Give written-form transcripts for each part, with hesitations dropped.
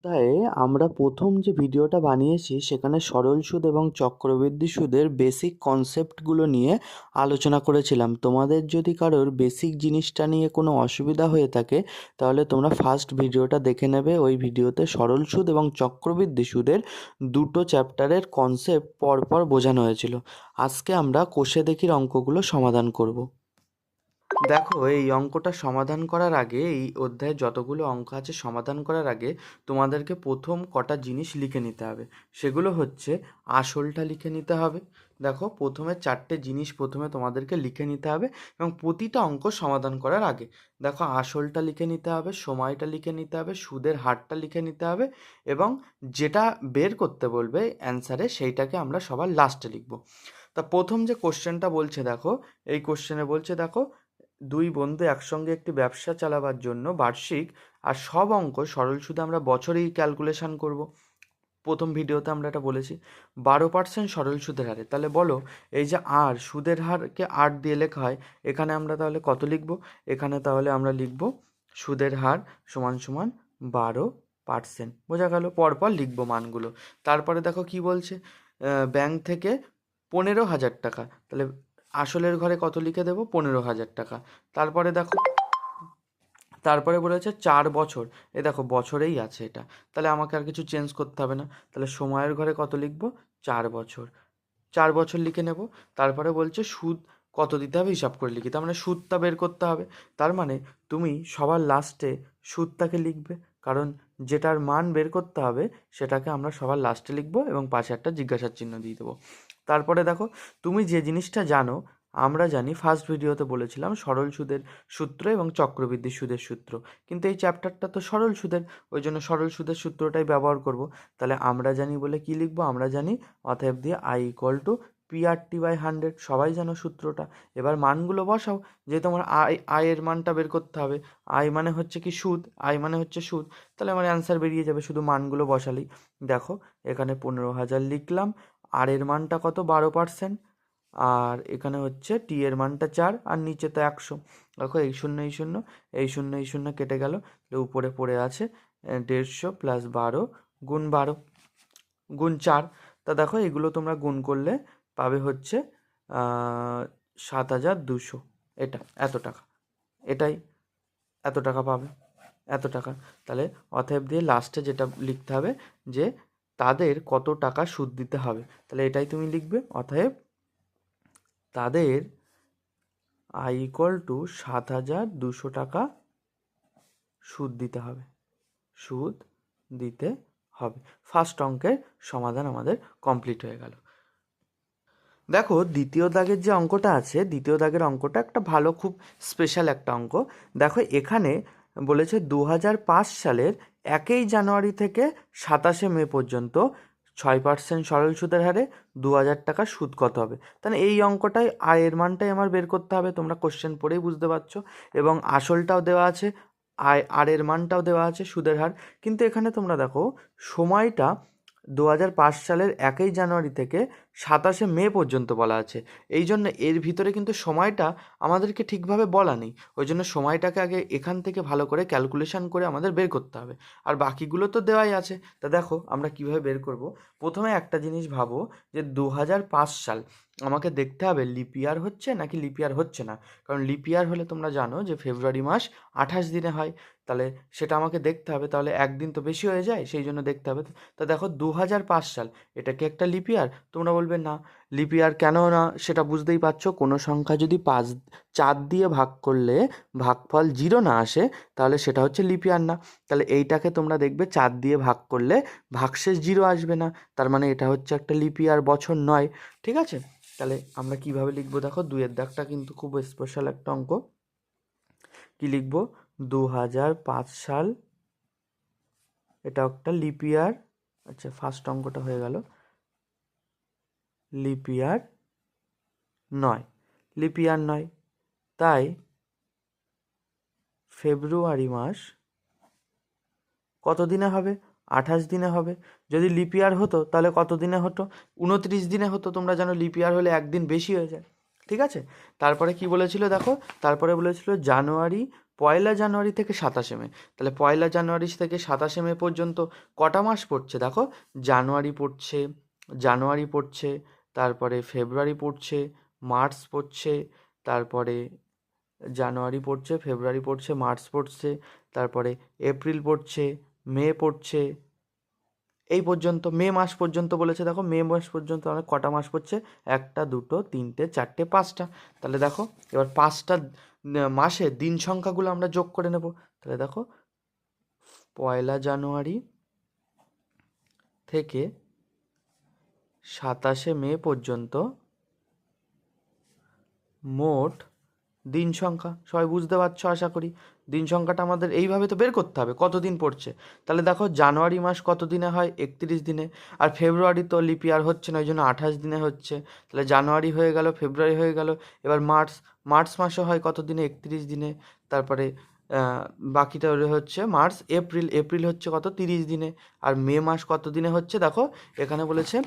তাই আমরা প্রথম যে ভিডিওটা বানিয়েছি সেখানে সরল সুদ এবং চক্রবৃদ্ধি সুদের বেসিক কনসেপ্টগুলো নিয়ে আলোচনা করেছিলাম। তোমাদের যদি কারোর বেসিক জিনিসটা নিয়ে কোনো অসুবিধা হয়ে থাকে তাহলে তোমরা ফার্স্ট ভিডিওটা দেখে নেবে। ওই ভিডিওতে সরল সুদ এবং চক্রবৃদ্ধি সুদের দুটো চ্যাপ্টারের কনসেপ্ট পরপর বোঝানো হয়েছিল। আজকে আমরা কোষে দেখির অঙ্কগুলো সমাধান করব। দেখো, এই অঙ্কটা সমাধান করার আগে, এই অধ্যায়ে যতগুলো অঙ্ক আছে সমাধান করার আগে তোমাদেরকে প্রথম কটা জিনিস লিখে নিতে হবে। সেগুলো হচ্ছে আসলটা লিখে নিতে হবে। দেখো, প্রথমে চারটে জিনিস প্রথমে তোমাদেরকে লিখে নিতে হবে এবং প্রতিটা অঙ্ক সমাধান করার আগে দেখো আসলটা লিখে নিতে হবে, সময়টা লিখে নিতে হবে, সুদের হারটা লিখে নিতে হবে এবং যেটা বের করতে বলবে অ্যান্সারে সেইটাকে আমরা সবার লাস্টে লিখব। তা প্রথম যে কোশ্চেনটা বলছে দেখো, এই কোশ্চেনে বলছে দেখো, দুই বন্ধু একসঙ্গে একটি ব্যবসা চালাবার জন্য বার্ষিক আর সব অঙ্ক সরল সুদে আমরা বছরেই ক্যালকুলেশন করব। প্রথম ভিডিওতে আমরা এটা বলেছি 12% সরল সুদের হারে। তাহলে বলো, এই যে আর সুদের হারকে 8 দিয়ে লেখা হয়, এখানে আমরা তাহলে কত লিখব? এখানে তাহলে আমরা লিখব সুদের হার সমান সমান 12%। বোঝা গেল? পরপর লিখব মানগুলো। তারপরে দেখো কি বলছে, ব্যাংক থেকে 15,000 টাকা। তাহলে আসলের ঘরে কত লিখে দেবো? 15,000 টাকা। তারপরে দেখো, তারপরে বলেছে 4 বছর। এ দেখো বছরেই আছে এটা, তাহলে আমাকে আর কিছু চেঞ্জ করতে হবে না। তাহলে সময়ের ঘরে কত লিখবো? 4 বছর। 4 বছর লিখে নেব। তারপরে বলছে সুদ কত দিতে হবে হিসাব করে লিখি, তার মানে সুদটা বের করতে হবে। তার মানে তুমি সবার লাস্টে সুদটাকে লিখবে, কারণ যেটার মান বের করতে হবে সেটাকে আমরা সবার লাস্টে লিখবো এবং পাশে একটা জিজ্ঞাসার চিহ্ন দিয়ে দেবো। তারপরে দেখো, তুমি যে জিনিসটা জানো, আমরা জানি ফার্স্ট ভিডিওতে বলেছিলাম সরল সুদের সূত্র এবং চক্রবৃদ্ধি সুদের সূত্র, কিন্তু এই চ্যাপ্টারটা তো সরল সুদের, ওই জন্য সরল সুদের সূত্রটাই ব্যবহার করব। তাহলে আমরা জানি বলে কি লিখবো? আমরা জানি অতএব দিয়ে I = PRT/100। সবাই জানো সূত্রটা। এবার মানগুলো বসাও, যে তোমার আয়ের মানটা বের করতে হবে। আয় মানে হচ্ছে কি? সুদ। আয় মানে হচ্ছে সুদ। তাহলে আমার অ্যান্সার বেরিয়ে যাবে শুধু মানগুলো বসালেই। দেখো, এখানে 15,000 লিখলাম। আর এর মানটা কত? 12%। আর এখানে হচ্ছে টি এর মানটা 4, আর নিচে তো 100। দেখো, এই শূন্য এই শূন্য, এই শূন্য এই শূন্য কেটে গেল। উপরে পড়ে আছে 150 + 12 গুণ 12 গুণ 4। তা দেখো, এগুলো তোমরা গুণ করলে পাবে হচ্ছে 7,200। এটা এত টাকা, এটাই এত টাকা পাবে, এত টাকা। তাহলে অতএব দিয়ে লাস্টে যেটা লিখতে হবে যে তাদের কত টাকা সুদ দিতে হবে, তাহলে এটাই তুমি লিখবে। অতএব তাদের I = 7,200 টাকা সুদ দিতে হবে, সুদ দিতে হবে। ফার্স্ট অঙ্কের সমাধান আমাদের কমপ্লিট হয়ে গেল। দেখো, দ্বিতীয় দাগের যে অঙ্কটা আছে, দ্বিতীয় দাগের অঙ্কটা একটা ভালো, খুব স্পেশাল একটা অঙ্ক। দেখো, এখানে বলেছে 2005 সালের 1 জানুয়ারি থেকে 27 মে পর্যন্ত 6% সরল সুদের হারে 2,000 টাকা সুদ কত হবে। তাহলে এই অঙ্কটাই আয়ের মানটাই আমার বের করতে হবে, তোমরা কোশ্চেন পড়েই বুঝতে পারছো। এবং আসলটাও দেওয়া আছে, আর এর মানটাও দেওয়া আছে, সুদের হার। কিন্তু এখানে তোমরা দেখো, সময়টা 2005 সালের 1 জানুয়ারি থেকে 27 মে পর্যন্ত বলা আছে। এই জন্য এর ভিতরে কিন্তু সময়টা আমাদেরকে ঠিকভাবে বলা নেই। ওই জন্য সময়টাকে আগে এখান থেকে ভালো করে ক্যালকুলেশন করে আমাদের বের করতে হবে। আর বাকিগুলো তো দেওয়াই আছে। তা দেখো, আমরা কিভাবে বের করব। প্রথমে একটা জিনিস ভাবো, যে 2005 সাল আমাকে দেখতে হবে লিপ ইয়ার হচ্ছে নাকি লিপ ইয়ার হচ্ছে না। কারণ লিপ ইয়ার হলে তোমরা জানো যে ফেব্রুয়ারি মাস 28 দিনে হয়। তাহলে সেটা আমাকে দেখতে হবে, তাহলে একদিন তো বেশি হয়ে যায়, সেই জন্য দেখতে হবে। তা দেখো, 2005 সাল, এটা কি একটা লিপ ইয়ার? তোমরা বলবে না, লিপ ইয়ার কেন না, সেটা বুঝতেই পারছো। কোনো সংখ্যা যদি 4 দিয়ে ভাগ করলে ভাগফল 0 না আসে, তাহলে সেটা হচ্ছে লিপ ইয়ার না। তাহলে এইটাকে তোমরা দেখবে 4 দিয়ে ভাগ করলে ভাগশেষ 0 আসবে না, তার মানে এটা হচ্ছে একটা লিপ ইয়ার, বছর নয়। ঠিক আছে? তাহলে আমরা কিভাবে লিখবো? দেখো, 2-এর দাগটা কিন্তু খুব স্পেশাল একটা অঙ্ক। কি লিখবো? 2005 সাল, এটা একটা লিপ ইয়ার। আচ্ছা, ফার্স্ট অঙ্কটা হয়ে গেল। লিপ ইয়ার নয়, লিপ ইয়ার নয়। তাই ফেব্রুয়ারি মাস কত দিনে হবে? 28 দিনে হবে। যদি লিপ ইয়ার হতো তাহলে কত দিনে হতো? 29 দিনে হতো। তোমরা জানো লিপ ইয়ার হলে একদিন বেশি হয়ে যায়। ঠিক আছে? তারপরে কি বলেছিল দেখো, তারপরে বলেছিল জানুয়ারি পয়লা জানুয়ারি থেকে 27 মে, তাহলে পয়লা জানুয়ারি থেকে 27 মে পর্যন্ত কটা মাস পড়ছে দেখো, জানুয়ারি পড়ছে, তারপরে ফেব্রুয়ারি পড়ছে, মার্চ পড়ছে, তারপরে জানুয়ারি পড়ছে, ফেব্রুয়ারি পড়ছে, মার্চ পড়ছে, তারপরে এপ্রিল পড়ছে, মে পড়ছে, এই পর্যন্ত মে মাস পর্যন্ত বলেছে। দেখো মে মাস পর্যন্ত আমাদের কটা মাস পড়ছে, 1 2 3 4 5টা। তাহলে দেখো এবার 5টা মাসে দিন সংখ্যাগুলো আমরা যোগ করে নেব। তাহলে দেখো পয়লা জানুয়ারি থেকে 27 মে পর্যন্ত মোট দিন সংখ্যা, সবাই বুঝতে পারছো আশা করি। দিন সংখ্যাটা আমাদের এইভাবে তো বের করতে হবে কতদিন পড়ছে। তাহলে দেখো জানুয়ারি মাস কত দিনে হয়, 31 দিনে, আর ফেব্রুয়ারি তো লিপ ইয়ার হচ্ছে না, ওই জন্য 28 দিনে হচ্ছে। তাহলে জানুয়ারি হয়ে গেল, ফেব্রুয়ারি হয়ে গেল, এবার মার্চ মাসে হয় কত দিনে, 31 দিনে, তারপরে বাকিটা হচ্ছে মার্চ, এপ্রিল হচ্ছে কত, 30 দিনে, আর মে মাস কত দিনে হচ্ছে দেখো এখানে বলেছে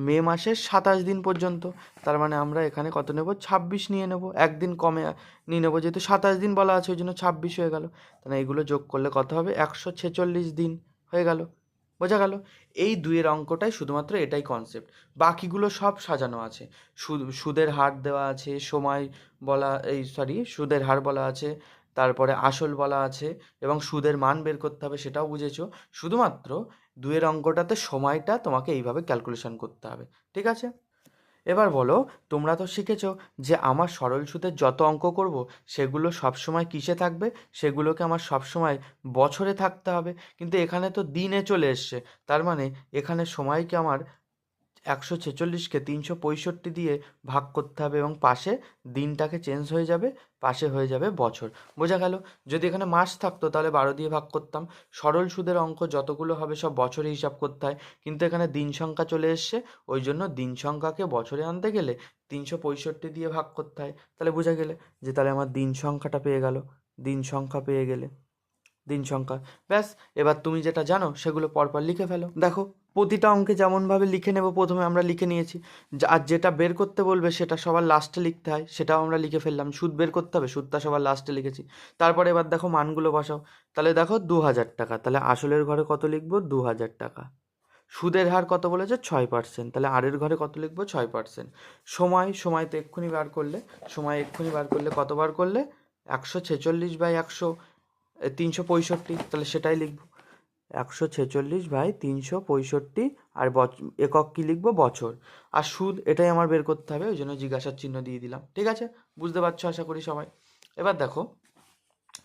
মে মাসের 27 দিন পর্যন্ত। তার মানে আমরা এখানে কত নেব, 26 নিয়ে নেব, একদিন কমে নিয়ে নেবো, যেহেতু 27 দিন বলা আছে ওই জন্য 26 হয়ে গেল। তাহলে এগুলো যোগ করলে কত হবে, 146 দিন হয়ে গেল। বোঝা গেল? এই দুইয়ের অঙ্কটাই শুধুমাত্র এটাই কনসেপ্ট, বাকিগুলো সব সাজানো আছে। সুদের হার দেওয়া আছে, সময় বলা, সুদের হার বলা আছে, তারপরে আসল বলা আছে, এবং সুদের মান বের করতে হবে সেটাও বুঝেছো। শুধুমাত্র দুইয়ের অঙ্কটাতে সময়টা তোমাকে এইভাবে ক্যালকুলেশন করতে হবে। ঠিক আছে? এবার বলো, তোমরা তো শিখেছো যে আমার সরল সুদের যত অঙ্ক করব সেগুলো সবসময় কিসে থাকবে, সেগুলোকে আমার সবসময় বছরে থাকতে হবে। কিন্তু এখানে তো দিনে চলে এসছে, তার মানে এখানে সময়কে আমার 146কে 365 দিয়ে ভাগ করতে হবে, এবং পাশে দিনটাকে চেঞ্জ হয়ে যাবে, পাশে হয়ে যাবে বছর। বোঝা গেল? যদি এখানে মাস থাকতো তাহলে 12 দিয়ে ভাগ করতাম। সরল সুদের অঙ্ক যতগুলো হবে সব বছরে হিসাব করতে হয়, কিন্তু এখানে দিন সংখ্যা চলে এসছে, ওই জন্য দিন সংখ্যাকে বছরে আনতে গেলে 365 দিয়ে ভাগ করতে হয়। তাহলে বোঝা গেলে যে তাহলে আমার দিন সংখ্যাটা পেয়ে গেল, দিন সংখ্যা পেয়ে গেলে দিন সংখ্যা। ব্যাস, এবার তুমি যেটা জানো সেগুলো পরপর লিখে ফেলো। দেখো প্রতিটা অঙ্কে যেমনভাবে লিখে নেব, প্রথমে আমরা লিখে নিয়েছি, আর যেটা বের করতে বলবে সেটা সবার লাস্টে লিখতে হয়, সেটাও আমরা লিখে ফেললাম। সুদ বের করতে হবে, সুদটা সবার লাস্টে লিখেছি। তারপরে এবার দেখো মানগুলো বসাও। তাহলে দেখো 2000 টাকা, তাহলে আসলের ঘরে কত লিখবো, 2000 টাকা। সুদের হার কত বলেছে, 6%, তাহলে আরের ঘরে কত লিখবো, 6%। সময় তো এক্ষুনি বার করলে, কত বার করলে, 146/100, 365, তাহলে সেটাই লিখব, 146/365, আর একক কী লিখবো, বছর। আর সুদ এটাই আমার বের করতে হবে, ওই জন্য জিজ্ঞাসার চিহ্ন দিয়ে দিলাম। ঠিক আছে? বুঝতে পারছো আশা করি সবাই। এবার দেখো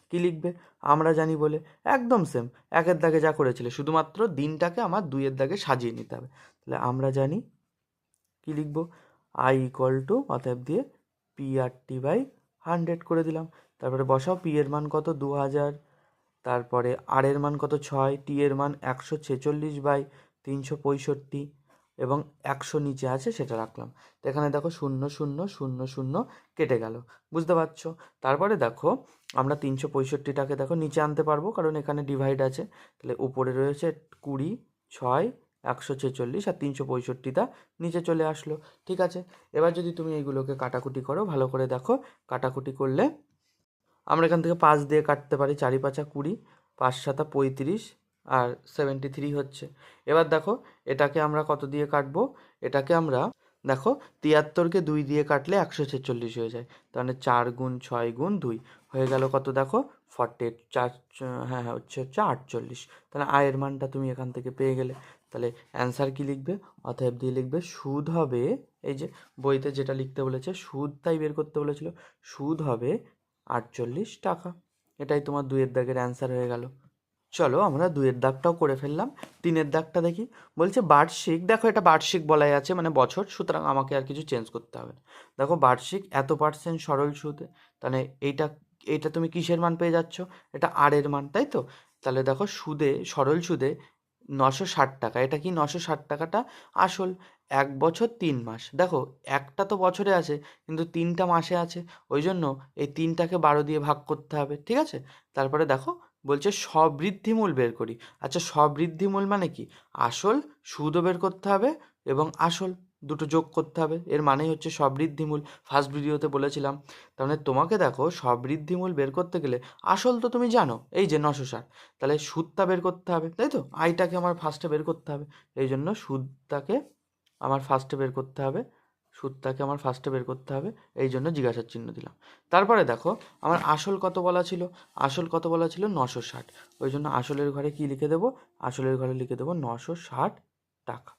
কী লিখবে, আমরা জানি বলে একদম সেম, একের দাগে যা করেছিলে, শুধুমাত্র দিনটাকে আমার দুইয়ের দাগে সাজিয়ে নিতে হবে। তাহলে আমরা জানি কী লিখবো, I অতএব দিয়ে PRT/100 করে দিলাম। তারপরে বসাও, পি এর মান কত, 2000, তারপরে আর এর মান কত, 6, টি এর মান 146/365, এবং 100 নিচে আছে সেটা রাখলাম। তো এখানে দেখো 0 0 0 0 কেটে গেল। বুঝতে পারছো? তারপরে দেখো আমরা 365টাকে দেখো নিচে আনতে পারবো, কারণ এখানে ডিভাইড আছে। তাহলে উপরে রয়েছে 20, 6, 146, আর 365টা নিচে চলে আসলো। ঠিক আছে? এবার যদি তুমি এইগুলোকে কাটাকুটি করো, ভালো করে দেখো, কাটাকুটি করলে আমরা এখান থেকে 5 দিয়ে কাটতে পারি, 4 5 20, 5 7 35, আর 73 হচ্ছে। এবার দেখো এটাকে আমরা কত দিয়ে কাটবো, এটাকে আমরা দেখো 73কে 2 দিয়ে কাটলে 146 হয়ে যায়। তাহলে 4 × 6 × 2 হয়ে গেল কত দেখো, 48, 4, হ্যাঁ হচ্ছে 48। তাহলে আয়ের মানটা তুমি এখান থেকে পেয়ে গেলে। তাহলে অ্যান্সার কি লিখবে, অতএব দিয়ে লিখবে সুদ হবে, এই যে বইতে যেটা লিখতে বলেছে সুদ তাই বের করতে বলেছিল, সুদ হবে 48 টাকা। এটাই তোমার 2-এর দাগের অ্যান্সার হয়ে গেল। চলো আমরা 2-এর দাগটাও করে ফেললাম। 3-এর দাগটা দেখি, বলছে বার্ষিক, দেখো এটা বার্ষিক বলাই আছে মানে বছর, সুতরাং আমাকে আর কিছু চেঞ্জ করতে হবে না। দেখো বার্ষিক এত % সরল সুদে, তাহলে এইটা তুমি কিসের মান পেয়ে যাচ্ছ, এটা আর এর মান, তাই তো? তাহলে দেখো সরল সুদে 960 টাকা, এটা কি 960 টাকাটা আসল, 1 বছর 3 মাস। দেখো একটা তো বছরে আছে কিন্তু 3টা মাসে আছে, ওই জন্য এই 3টাকে 12 দিয়ে ভাগ করতে হবে। ঠিক আছে? তারপরে দেখো বলছে সবৃদ্ধিমূল বের করি। আচ্ছা সবৃদ্ধিমূল মানে কি, আসল, সুদও বের করতে হবে এবং আসল। দুটো যোগ করতে হবে, এর মানেই হচ্ছে সবৃদ্ধিমূল। ফার্স্ট ভিডিওতে বলেছিলাম। তার মানে তোমাকে দেখো সবৃদ্ধিমূল বের করতে গেলে আসল তো তুমি জানো, এই যে 960, তাহলে সুদটা বের করতে হবে, তাই তো? আইটাকে আমার ফার্স্টে বের করতে হবে, এই জন্য সুদটাকে আমার ফার্স্টে বের করতে হবে, সুদটাকে আমার ফার্স্টে বের করতে হবে, এই জন্য জিজ্ঞাসার চিহ্ন দিলাম। তারপরে দেখো আমার আসল কত বলা ছিল, আসল কত বলা ছিল 960, ওই জন্য আসলের ঘরে কি লিখে দেবো, আসলের ঘরে লিখে দেবো 960 টাকা।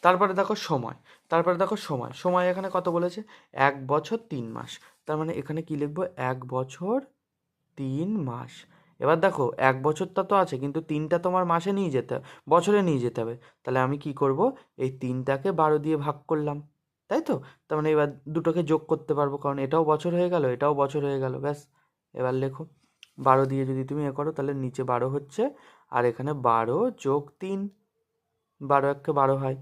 তারপরে দেখো সময়, তারপরে দেখো সময়, সময় এখানে কত বলেছে, 1 বছর 3 মাস, তার মানে এখানে কি লিখবো, 1 বছর 3 মাস। এবার দেখো 1 বছরটা তো আছে, কিন্তু 3টা তোমার মাসে নিয়ে যেতে হবে, বছরে নিয়ে যেতে হবে, তাহলে আমি কি করব, এই 3টাকে 12 দিয়ে ভাগ করলাম, তাই তো? তার মানে এবার দুটোকে যোগ করতে পারবো, কারণ এটাও বছর হয়ে গেল, এটাও বছর হয়ে গেল, ব্যাস। এবার লেখো 12 দিয়ে যদি তুমি করো, তাহলে নিচে 12 হচ্ছে, আর এখানে 12+3, 12 × 1 = 12 হয়।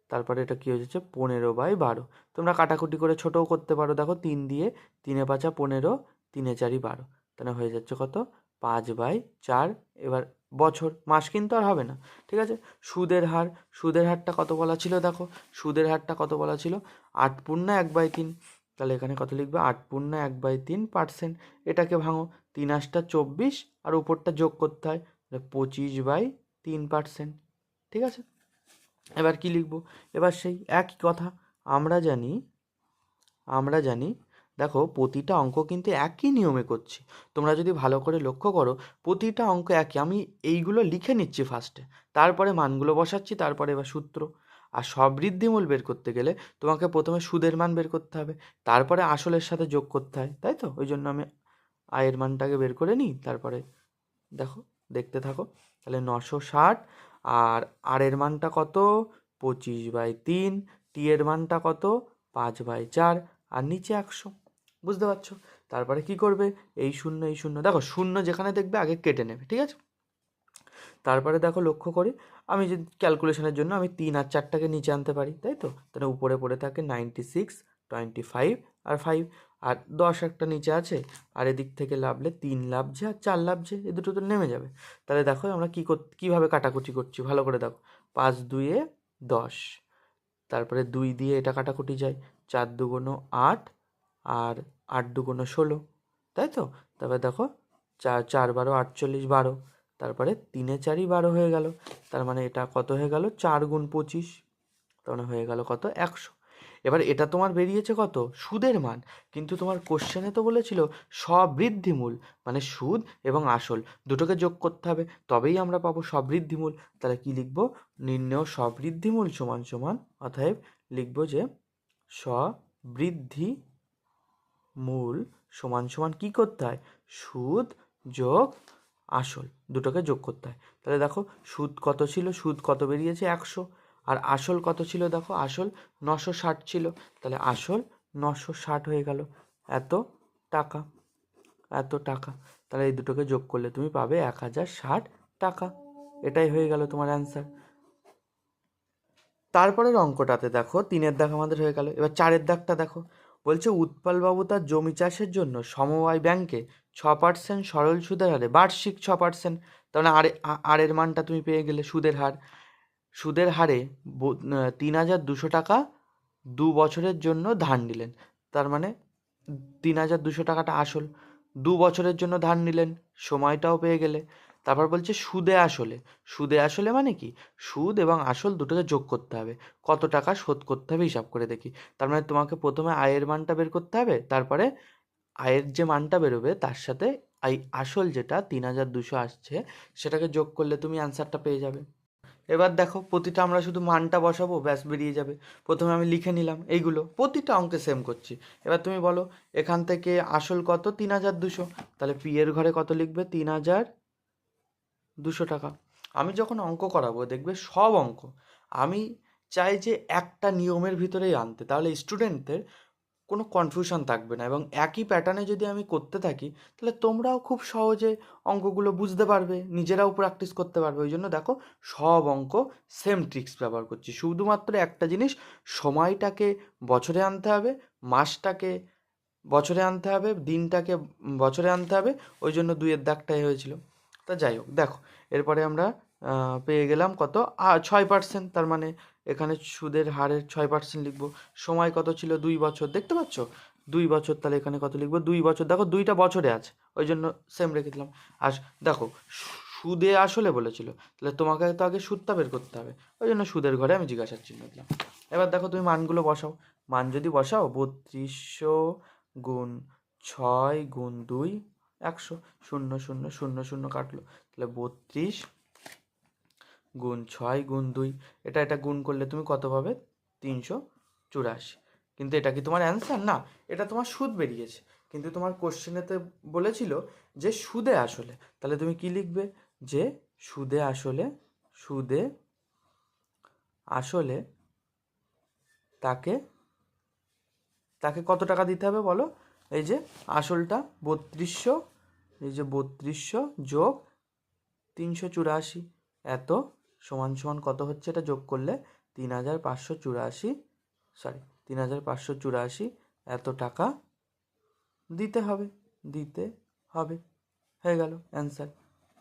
তারপরে এটা কী হয়ে যাচ্ছে, 15/12। তোমরা কাটাকুটি করে ছোটও করতে পারো, দেখো 3 দিয়ে, 3 × 5 = 15, 3 × 4 = 12, তাহলে হয়ে যাচ্ছে কত, 5/4। এবার বছর, মাস কিন্তু আর হবে না, ঠিক আছে? সুদের হার, সুদের হারটা কত বলা ছিল দেখো, সুদের হারটা কত বলা ছিল, 8/1/3, তাহলে এখানে কত লিখবে, 8/1/3%। এটাকে ভাঙো, 3 × 8 = 24, আর উপরটা যোগ করতে হয়, 25/3%, ঠিক আছে? এবার কি লিখব, এবার সেই একই কথা, আমরা জানি, আমরা জানি, দেখো প্রতিটা অঙ্ক কিন্তু একই নিয়মে করছি, তোমরা যদি ভালো করে লক্ষ্য করো প্রতিটা অঙ্ক একই। আমি এইগুলো লিখে নিচ্ছি ফার্স্টে, তারপরে মানগুলো বসাচ্ছি, তারপরে এবার সূত্র। আর সবৃদ্ধিমূল বের করতে গেলে তোমাকে প্রথমে সুদের মান বের করতে হবে, তারপরে আসলের সাথে যোগ করতে হয়, তাই তো? ওই জন্য আমি আয়ের মানটাকে বের করে নিই, তারপরে দেখো, দেখতে থাকো। তাহলে 960, আর আর এর মানটা কত, 25/3, টি এর মানটা কত, 5/4, আর নিচে 100, বুঝতে পারছো? তারপরে কি করবে, এই শূন্য এই শূন্য, দেখো শূন্য যেখানে দেখবে আগে কেটে নেবে, ঠিক আছে? তারপরে দেখো লক্ষ্য করি, আমি যদি ক্যালকুলেশনের জন্য আমি 3 আর 4টাকে নিচে আনতে পারি, তাই তো? তাহলে উপরে পড়ে থাকে 96, 25 আর 5, আর 10 একটা নিচে আছে, আর এদিক থেকে লাভলে 3 লাভছে আর 4 লাভছে, এ দুটো তো নেমে যাবে। তাহলে দেখো আমরা কীভাবে কাটাকুটি করছি, ভালো করে দেখো, 5×2 = 10, তারপরে 2 দিয়ে এটা কাটাকুটি যায়, 4×2 = 8, আর 8×2 = 16, তাই তো? তারপরে দেখো 4×4 = 48, 12, তারপরে 3 × 4 = 12 হয়ে গেল, তার মানে এটা কত হয়ে গেল, 4×25, তার মানে হয়ে গেল কত, 100। এবার এটা তোমার বেরিয়েছে কত, সুদের মান, কিন্তু তোমার কোশ্চেনে তো বলেছিল সবৃদ্ধিমূল, মানে সুদ এবং আসল দুটোকে যোগ করতে হবে, তবেই আমরা পাবো সবৃদ্ধিমূল। তাহলে কি লিখবো, নির্ণেয় সবৃদ্ধিমূল সমান সমান, অতএব লিখবো যে সবৃদ্ধিমূল সমান সমান কী করতে হয়, সুদ যোগ আসল দুটোকে যোগ করতে হয়। তাহলে দেখো সুদ কত ছিল, সুদ কত বেরিয়েছে, 100, আর আসল কত ছিল দেখো, আসল 960 ছিল, তাহলে আসল 960 হয়ে গেল, এত টাকা, এত টাকা। তাহলে এই দুটোকে যোগ করলে তুমি পাবে 1060 টাকা, এটাই হয়ে গেল তোমার অ্যান্সার। তারপরের অঙ্কটাতে দেখো 3-এর দাগ আমাদের হয়ে গেল, এবার 4-এর দাগটা দেখো, বলছে উৎপলবাবু তার জমি চাষের জন্য সমবায় ব্যাংকে 6% সরল সুদের হারে বার্ষিক 6%, তার মানে আরের মানটা তুমি পেয়ে গেলে, সুদের হার, সুদের হারে 3200 টাকা 2 বছরের জন্য ধার নিলেন, তার মানে 3200 টাকাটা আসল, 2 বছরের জন্য ধার নিলেন, সময়টাও পেয়ে গেলে। তারপর বলছে সুদে আসলে, সুদে আসলে মানে কি, সুদ এবং আসল দুটোকে যোগ করতে হবে, কত টাকা শোধ করতে হবে হিসাব করে দেখি। তার মানে তোমাকে প্রথমে আয়ের মানটা বের করতে হবে, তারপরে আয়ের যে মানটা বেরোবে তার সাথে এই আসল যেটা 3200 আসছে সেটাকে যোগ করলে তুমি অ্যান্সারটা পেয়ে যাবে। এবার দেখো প্রতিটা আমরা শুধু মানটা বসাবো, ব্যাস বেরিয়ে যাবে। প্রথমে আমি লিখে নিলাম এইগুলো, প্রতিটা অঙ্কে সেম করছি। এবার তুমি বলো এখান থেকে আসল কত, 3200, তাহলে পি এর ঘরে কত লিখবে, 3200 টাকা। আমি যখন অঙ্ক করাবো দেখবে সব অঙ্ক আমি চাই যে একটা নিয়মের ভিতরেই আনতে, তাহলে স্টুডেন্টদের কোনো কনফিউশন থাকবে না, এবং একই প্যাটার্নে যদি আমি করতে থাকি তাহলে তোমরাও খুব সহজে অঙ্কগুলো বুঝতে পারবে, নিজেরাও প্র্যাকটিস করতে পারবে। ওই জন্য দেখো সব অঙ্ক সেম ট্রিক্স ব্যবহার করছি, শুধুমাত্র একটা জিনিস, সময়টাকে বছরে আনতে হবে, মাসটাকে বছরে আনতে হবে, দিনটাকে বছরে আনতে হবে, ওই জন্য 2-এর দাগটাই হয়েছিল। তা যাই হোক, দেখো এরপরে আমরা পেয়ে গেলাম কত, 6%, তার মানে এখানে সুদের হারের 6% লিখবো। সময় কত ছিল? 2 বছর, দেখতে পাচ্ছ 2 বছর, তাহলে এখানে কত লিখবো? 2 বছর, দেখো 2টা বছরে আছে ওই জন্য সেম রেখে দিলাম। আর দেখো সুদে আসলে বলেছিল, তাহলে তোমাকে তো আগে সুদটা বের করতে হবে, ওই জন্য সুদের ঘরে আমি জিজ্ঞাসার চিহ্ন দিলাম। এবার দেখো তুমি মানগুলো বসাও, মান যদি বসাও 3200 গুণ 6 গুণ 2 100, 0 0 0 0 কাটলো, তাহলে 32 গুণ 6 গুণ 2, এটা গুণ করলে তুমি কত পাবে? 384। কিন্তু এটা কি তোমার অ্যান্সার? না, এটা তোমার সুদ বেরিয়েছে, কিন্তু তোমার কোশ্চেনেতে বলেছিল যে সুদে আসলে, তাহলে তুমি কি লিখবে? যে সুদে আসলে, সুদে আসলে তাকে তাকে কত টাকা দিতে হবে বলো? এই যে আসলটা 3200, এই যে 3200 যোগ 384, এত সমান সমান কত হচ্ছে? এটা যোগ করলে 3584, সরি 3584 এত টাকা দিতে হবে, দিতে হবে। হয়ে গেল অ্যান্সার,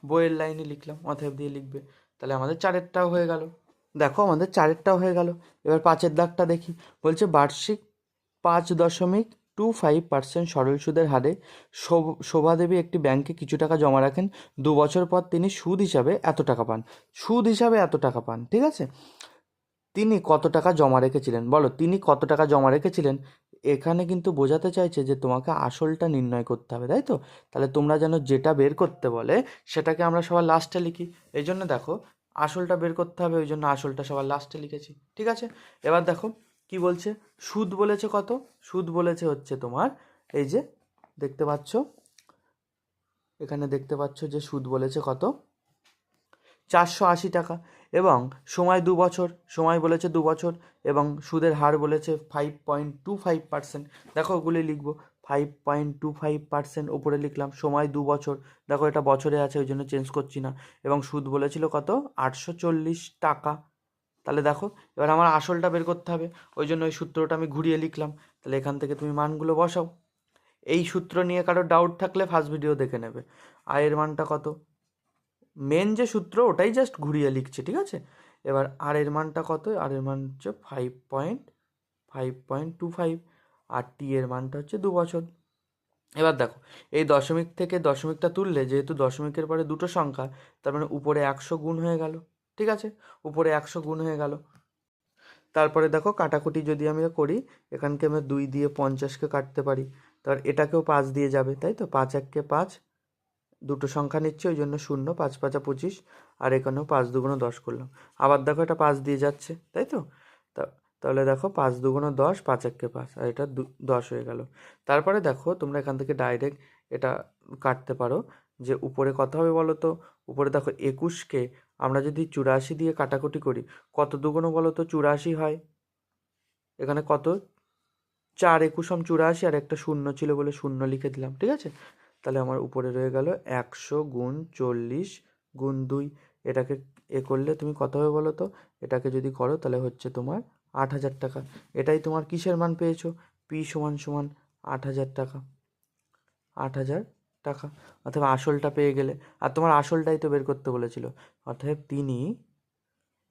বইয়ের লাইনে লিখলাম, অতএব দিয়ে লিখবে। তাহলে আমাদের 4টাও হয়ে গেল। দেখো আমাদের 4টাও হয়ে গেল। এবার 5 দাগটা দেখি। বলছে বার্ষিক 5.25% সরল সুদের হারে শোভাদেবী একটি ব্যাংকে কিছু টাকা জমা রাখেন। 2 বছর পর তিনি সুদ হিসাবে এত টাকা পান। সুদ হিসাবে এত টাকা পান, ঠিক আছে? তিনি কত টাকা জমা রেখেছিলেন বলো? তিনি কত টাকা জমা রেখেছিলেন, এখানে কিন্তু বোঝাতে চাইছে যে তোমাকে আসলটা নির্ণয় করতে হবে, তাই তো? তাহলে তোমরা যেন যেটা বের করতে বলে সেটাকে আমরা সবার লাস্টে লিখি, এই জন্য দেখো আসলটা বের করতে হবে, ওই জন্য আসলটা সবার লাস্টে লিখেছি, ঠিক আছে? এবার দেখো কি বলছে, সুদ বলেছে কত? সুদ বলেছে হচ্ছে তোমার, এই যে দেখতে পাচ্ছ, এখানে দেখতে পাচ্ছ যে সুদ বলেছে কত? 480 টাকা। এবং সময় 2 বছর, সময় বলেছে 2 বছর, এবং সুদের হার বলেছে 5.25%। দেখো ওগুলি লিখবো, 5.25% ওপরে লিখলাম, সময় 2 বছর, দেখো এটা বছরে আছে ওই জন্য চেঞ্জ করছি না, এবং সুদ বলেছিল কত? 840 টাকা। তাহলে দেখো এবার আমার আসলটা বের করতে হবে, ওই জন্য ওই সূত্রটা আমি ঘুরিয়ে লিখলাম। তাহলে এখান থেকে তুমি মানগুলো বসাও। এই সূত্র নিয়ে কারো ডাউট থাকলে ফার্স্ট ভিডিও দেখে নেবে। আয়ের মানটা কত? মেন যে সূত্র ওটাই জাস্ট ঘুরিয়ে লিখছে, ঠিক আছে? এবার আর এর মানটা কত? আর এর মান হচ্ছে 5.25, আর টি এর মানটা হচ্ছে 2 বছর। এবার দেখো এই দশমিক থেকে দশমিকটা তুললে, যেহেতু দশমিকের পরে দুটো সংখ্যা, তার মানে উপরে 100 গুণ হয়ে গেল, ঠিক আছে? উপরে 100 গুণ হয়ে গেল। তারপরে দেখো কাটাকুটি যদি আমি করি, এখানকে আমি 2 দিয়ে 50কে কাটতে পারি, তার এটাকেও 5 দিয়ে যাবে, তাই তো? 5 1 5, দুটো সংখ্যা নিচ্ছে ওই জন্য 0, 5 5 25, আর এখানেও 5 2 10 করলাম। আবার দেখো এটা 5 দিয়ে যাচ্ছে, তাই তো? তাহলে দেখো 5 2 10, 5 1 5, আর এটা 10 হয়ে গেল। তারপরে দেখো তোমরা এখান থেকে ডাইরেক্ট এটা কাটতে পারো, যে উপরে কত হবে বলো তো? উপরে দেখো 21কে আমরা যদি 84 দিয়ে কাটাকুটি করি, কত দুগুণ বলো তো 84 হয়? এখানে কত? 4 21 84, আর একটা শূন্য ছিল বলে 0 লিখে দিলাম, ঠিক আছে? তাহলে আমার উপরে রয়ে গেল 100 গুণ 40 গুণ 2। এটাকে করলে তুমি কত হবে বলো তো? এটাকে যদি করো তাহলে হচ্ছে তোমার 8000 টাকা। এটাই তোমার কিসের মান পেয়েছো? পি সমান সমান 8000 টাকা, 8000 টাকা। অথবা আসলটা পেয়ে গেলে, আর তোমার আসলটাই তো বের করতে বলেছিল, অতএব তিনি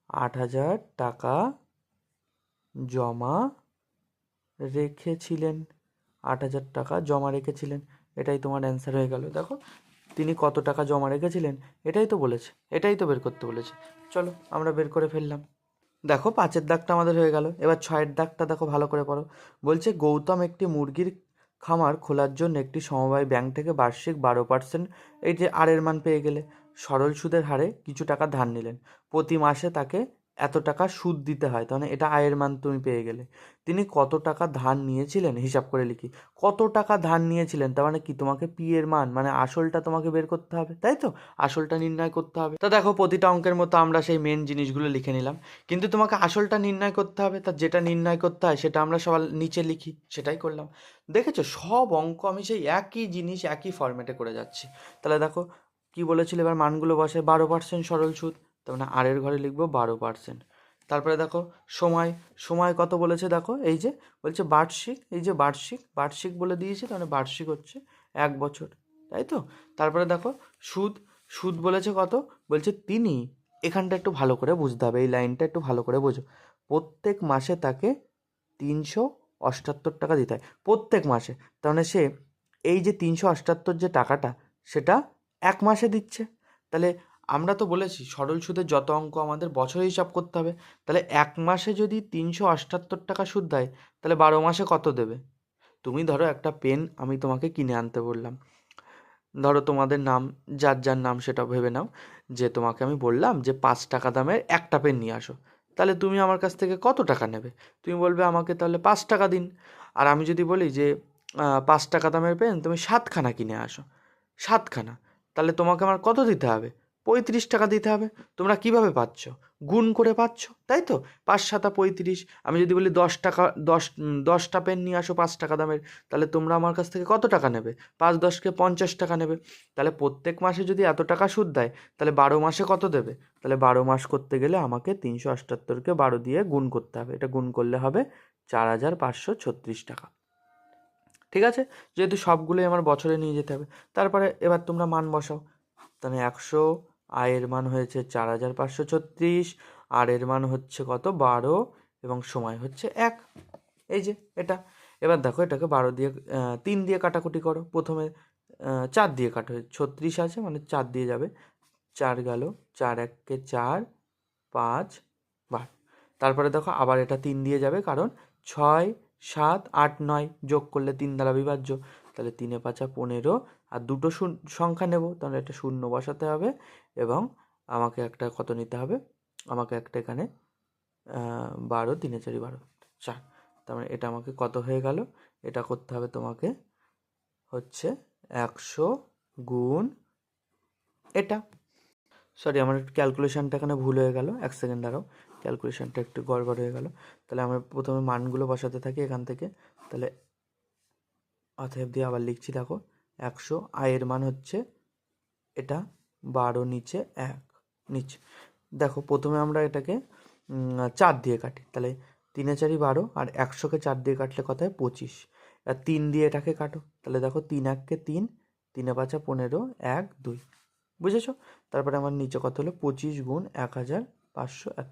8000 টাকা জমা রেখেছিলেন, 8000 টাকা জমা রেখেছিলেন, এটাই তোমার অ্যান্সার হয়ে গেল। দেখো তিনি কত টাকা জমা রেখেছিলেন এটাই তো বলেছে, এটাই তো বের করতে বলেছে। চলো আমরা বের করে ফেললাম। দেখো 5 দাগটা আমাদের হয়ে গেল। এবার 6 দাগটা দেখো ভালো করে পড়ো। বলছে গৌতম একটি মুরগির খামার খোলার জন্য একটি সমবায় ব্যাংক থেকে বার্ষিক 12%, এই যে আর এর মান পেয়ে গেলে, সরল সুদের হারে কিছু টাকা ধার নিলেন। প্রতি মাসে তাকে এত টাকা সুদ দিতে হয়, তাহলে এটা আয়ের মান তুমি পেয়ে গেলে। তিনি কত টাকা ধার নিয়েছিলেন হিসাব করে লিখি। কত টাকা ধার নিয়েছিলেন, তার মানে কি? তোমাকে পি এর মান মানে আসলটা তোমাকে বের করতে হবে, তাই তো? আসলটা নির্ণয় করতে হবে। তো দেখো প্রতিটা অঙ্কের মতো আমরা সেই মেন জিনিসগুলো লিখে নিলাম, কিন্তু তোমাকে আসলটা নির্ণয় করতে হবে। তা যেটা নির্ণয় করতে হয় সেটা আমরা সবার নিচে লিখি, সেটাই করলাম। দেখেছো সব অঙ্ক আমি সেই একই জিনিস একই ফরম্যাটে করে যাচ্ছি। তাহলে দেখো কি বলেছিল, এবার মানগুলো বসে। 12% সরল সুদ, তার মানে আর এর ঘরে লিখবো 12%। তারপরে দেখো সময়, সময় কত বলেছে দেখো, এই যে বলছে বার্ষিক, এই যে বার্ষিক, বার্ষিক বলে দিয়েছে, তাহলে বার্ষিক হচ্ছে 1 বছর, তাই তো? তারপরে দেখো সুদ, সুদ বলেছে কত? বলছে তিনি এখানটা একটু ভালো করে বুঝতে হবে, এই লাইনটা একটু ভালো করে বোঝো। প্রত্যেক মাসে তাকে 378 টাকা দিতে হয় প্রত্যেক মাসে। তার মানে সে এই যে 378 যে টাকাটা সেটা এক মাসে দিচ্ছে। তাহলে আমরা তো বলেছি সরল সুদের যত অঙ্ক আমাদের বছরে হিসাব করতে হবে। তাহলে এক মাসে যদি 378 টাকা সুদ দেয় তাহলে 12 মাসে কত দেবে? তুমি ধরো একটা পেন আমি তোমাকে কিনে আনতে বললাম, ধরো তোমাদের নাম যার যার নাম সেটা ভেবে নাও, যে তোমাকে আমি বললাম যে 5 টাকা দামের একটা পেন নিয়ে আসো, তাহলে তুমি আমার কাছ থেকে কত টাকা নেবে? তুমি বলবে আমাকে তাহলে 5 টাকা দিন। আর আমি যদি বলি যে 5 টাকা দামের পেন তুমি 7খানা কিনে আসো, 7খানা, তাহলে তোমাকে আমার কত দিতে হবে? 35 টাকা দিতে হবে। তোমরা কিভাবে পাচ্ছ? গুণ করে পাচ্ছ, তাই তো? 5 7 35। আমি যদি বলি 10 টাকা, 10টা পেন নিয়ে আসো 5 টাকা দামের, তাহলে তোমরা আমার কাছ থেকে কত টাকা নেবে? 5 10 কে 50 টাকা নেবে। তাহলে প্রত্যেক মাসে যদি এত টাকা সুদ দেয় তাহলে 12 মাসে কত দেবে? তাহলে 12 মাস করতে গেলে আমাকে 378কে 12 দিয়ে গুণ করতে হবে। এটা গুণ করলে হবে 4536 টাকা। ঠিক আছে? যেহেতু সবগুলোই আমার বছরে নিয়ে যেতে হবে। তারপরে এবার তোমরা মান বসাও। তাহলে 100, আয়ের মান হয়েছে 4536, আর এর মান হচ্ছে কত? 12, এবং সময় হচ্ছে 1। এই যে এটা। এবার দেখো এটাকে 12 দিয়ে 3 দিয়ে কাটাকুটি করো। প্রথমে 4 দিয়ে কাটো, 36 আছে মানে 4 দিয়ে যাবে। 4 গেল, 4 1 4, 5 12। তারপরে দেখো আবার এটা 3 দিয়ে যাবে, কারণ 6 7 8 9 যোগ করলে 3 দ্বারা বিভাজ্য। তাহলে 3 এ 5 15, আর দুটো সংখ্যা নেব, তাহলে একটা শূন্য বসাতে হবে, এবং আমাকে একটা কত নিতে হবে? আমাকে একটা এখানে 12, 3 4 12 4। তার মানে এটা আমাকে কত হয়ে গেল? এটা করতে হবে তোমাকে হচ্ছে 100 গুণ এটা। সরি, আমার একটু ক্যালকুলেশনটা এখানে ভুল হয়ে গেল, 1 সেকেন্ড দাঁড়াও, ক্যালকুলেশনটা একটু গড়বড় হয়ে গেল। তাহলে আমরা প্রথমে মানগুলো বসাতে থাকি এখান থেকে। তাহলে অতএব দিয়ে আবার লিখছি, দেখো 100, আয়ের মান হচ্ছে এটা 12, নিচে 1 নিচে। দেখো প্রথমে আমরা এটাকে 4 দিয়ে কাটি, তাহলে 3 4 12, আর 100কে 4 দিয়ে কাটলে কত হয়? 25। আর 3 দিয়ে এটাকে কাটো, তাহলে দেখো 3 1 3, 3 5 15, 1 2। বুঝেছো? তারপরে আমার নিচে কত হলো? 25 গুণ 1500 এত।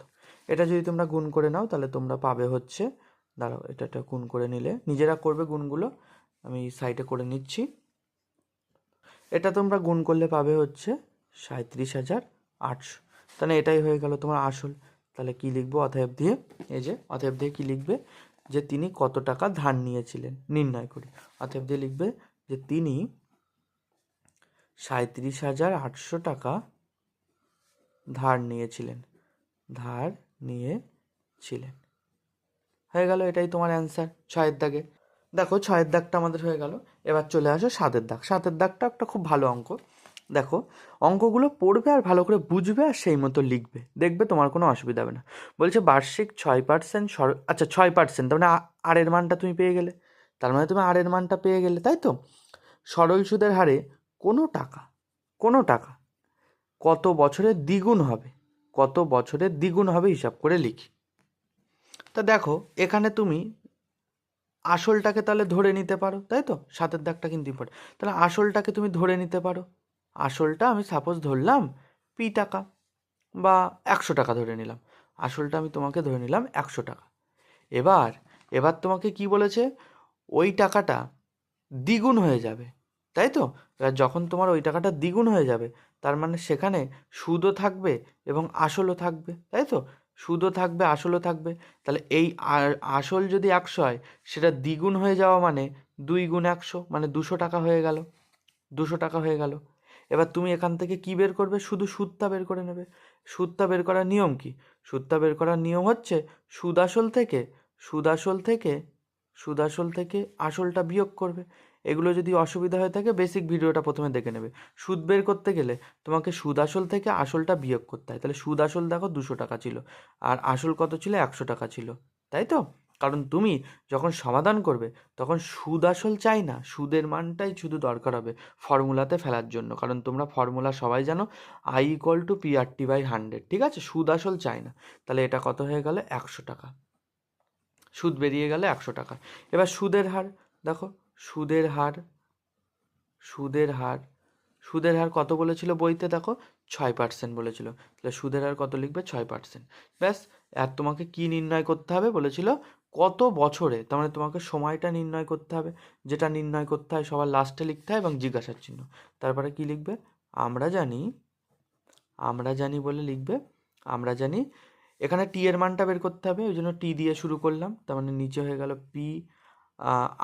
এটা যদি তোমরা গুণ করে নাও তাহলে তোমরা পাবে হচ্ছে, দাঁড়াও এটা গুণ করে নিলে নিজেরা করবে গুণগুলো, আমি সাইডে করে নিচ্ছি। এটা তোমরা গুণ করলে পাবে হচ্ছে 37,800। তাহলে এটাই হয়ে গেল তোমার আসল। তাহলে কি লিখবো অতএব দিয়ে? এই যে অতএব দিয়ে কি লিখবে? যে তিনি কত টাকা ধার নিয়েছিলেন নির্ণয় করি। অতএব দিয়ে লিখবে যে তিনি 37,800 টাকা ধার নিয়েছিলেন। ধার নিয়েছিলেন। হয়ে গেল, এটাই তোমার অ্যান্সার 6-এর দাগে। দেখো 6-এর দাগটা আমাদের হয়ে গেল। এবার চলে আসো 7-এর দাগ। 7-এর দাগটা একটা খুব ভালো অঙ্ক। দেখো অঙ্কগুলো পড়বে আর ভালো করে বুঝবে আর সেই মতো লিখবে, দেখবে তোমার কোনো অসুবিধা হবে না। বলছে বার্ষিক 6% আচ্ছা 6%, তার মানে আর এর মানটা তুমি পেয়ে গেলে। তার মানে তুমি আর এর মানটা পেয়ে গেলে, তাই তো? সরল সুদের হারে কোনো টাকা কত বছরে দ্বিগুণ হবে? কত বছরে দ্বিগুণ হবে হিসাব করে লিখি। তা দেখো এখানে তুমি আসলটাকে তাহলে ধরে নিতে পারো, তাই তো? 7-এর দাগটা কিন্তু ইম্পর্টেন্ট। তাহলে আসলটাকে তুমি ধরে নিতে পারো। আসলটা আমি সাপোজ ধরলাম টাকা, বা 100 টাকা ধরে নিলাম। আসলটা আমি তোমাকে ধরে নিলাম 100 টাকা। এবার এবার তোমাকে কি বলেছে? ওই টাকাটা দ্বিগুণ হয়ে যাবে, তাই তো? এবার যখন তোমার ওই টাকাটা দ্বিগুণ হয়ে যাবে, তার মানে সেখানে সুদও থাকবে এবং আসলও থাকবে, তাই তো? সুদও থাকবে, আসলও থাকবে। তাহলে এই আসল যদি 100 হয়, সেটা দ্বিগুণ হয়ে যাওয়া মানে 2 গুণ 100, মানে 200 টাকা হয়ে গেল। 200 টাকা হয়ে গেল। এবার তুমি এখান থেকে কি বের করবে? শুধু সুদটা বের করে নেবে। সুদটা বের করার নিয়ম কি? সুদটা বের করার নিয়ম হচ্ছে সুদ আসল থেকে সুদ আসল থেকে সুদ আসল থেকে আসলটা বিয়োগ করবে। এগুলো যদি অসুবিধা হয়ে থাকে বেসিক ভিডিওটা প্রথমে দেখে নেবে। সুদ বের করতে গেলে তোমাকে সুদ আসল থেকে আসলটা বিয়োগ করতে হয়। তাহলে সুদ আসল দেখো 200 টাকা ছিল, আর আসল কত ছিল? 100 টাকা ছিল, তাই তো? কারণ তুমি যখন সমাধান করবে তখন সুদ আসল চাই না, সুদের মানটাই শুধু দরকার হবে ফর্মুলাতে ফেলার জন্য। কারণ তোমরা ফর্মুলা সবাই জানো, I = PRT/100। ঠিক আছে? সুদ আসল চাই না। তাহলে এটা কত হয়ে গেল? 100 টাকা। সুদ বেরিয়ে গেল 100 টাকা। এবার সুদের হার দেখো। সুদের হার সুদের হার সুদের হার কত বলেছিল বইতে? দেখো 6% বলেছিল, তাহলে সুদের হার কত লিখবে? 6%। ব্যাস। আর তোমাকে কি নির্ণয় করতে হবে বলেছিল? কত বছরে, তার মানে তোমাকে সময়টা নির্ণয় করতে হবে, যেটা নির্ণয় করতে হয় সবার লাস্টে লিখতে হয় এবং জিজ্ঞাসার চিহ্ন। তারপরে কি লিখবে? আমরা জানি বলে লিখবে। আমরা জানি, এখানে টি এর মানটা বের করতে হবে, ওই জন্য টি দিয়ে শুরু করলাম, তার মানে নিচে হয়ে গেল পি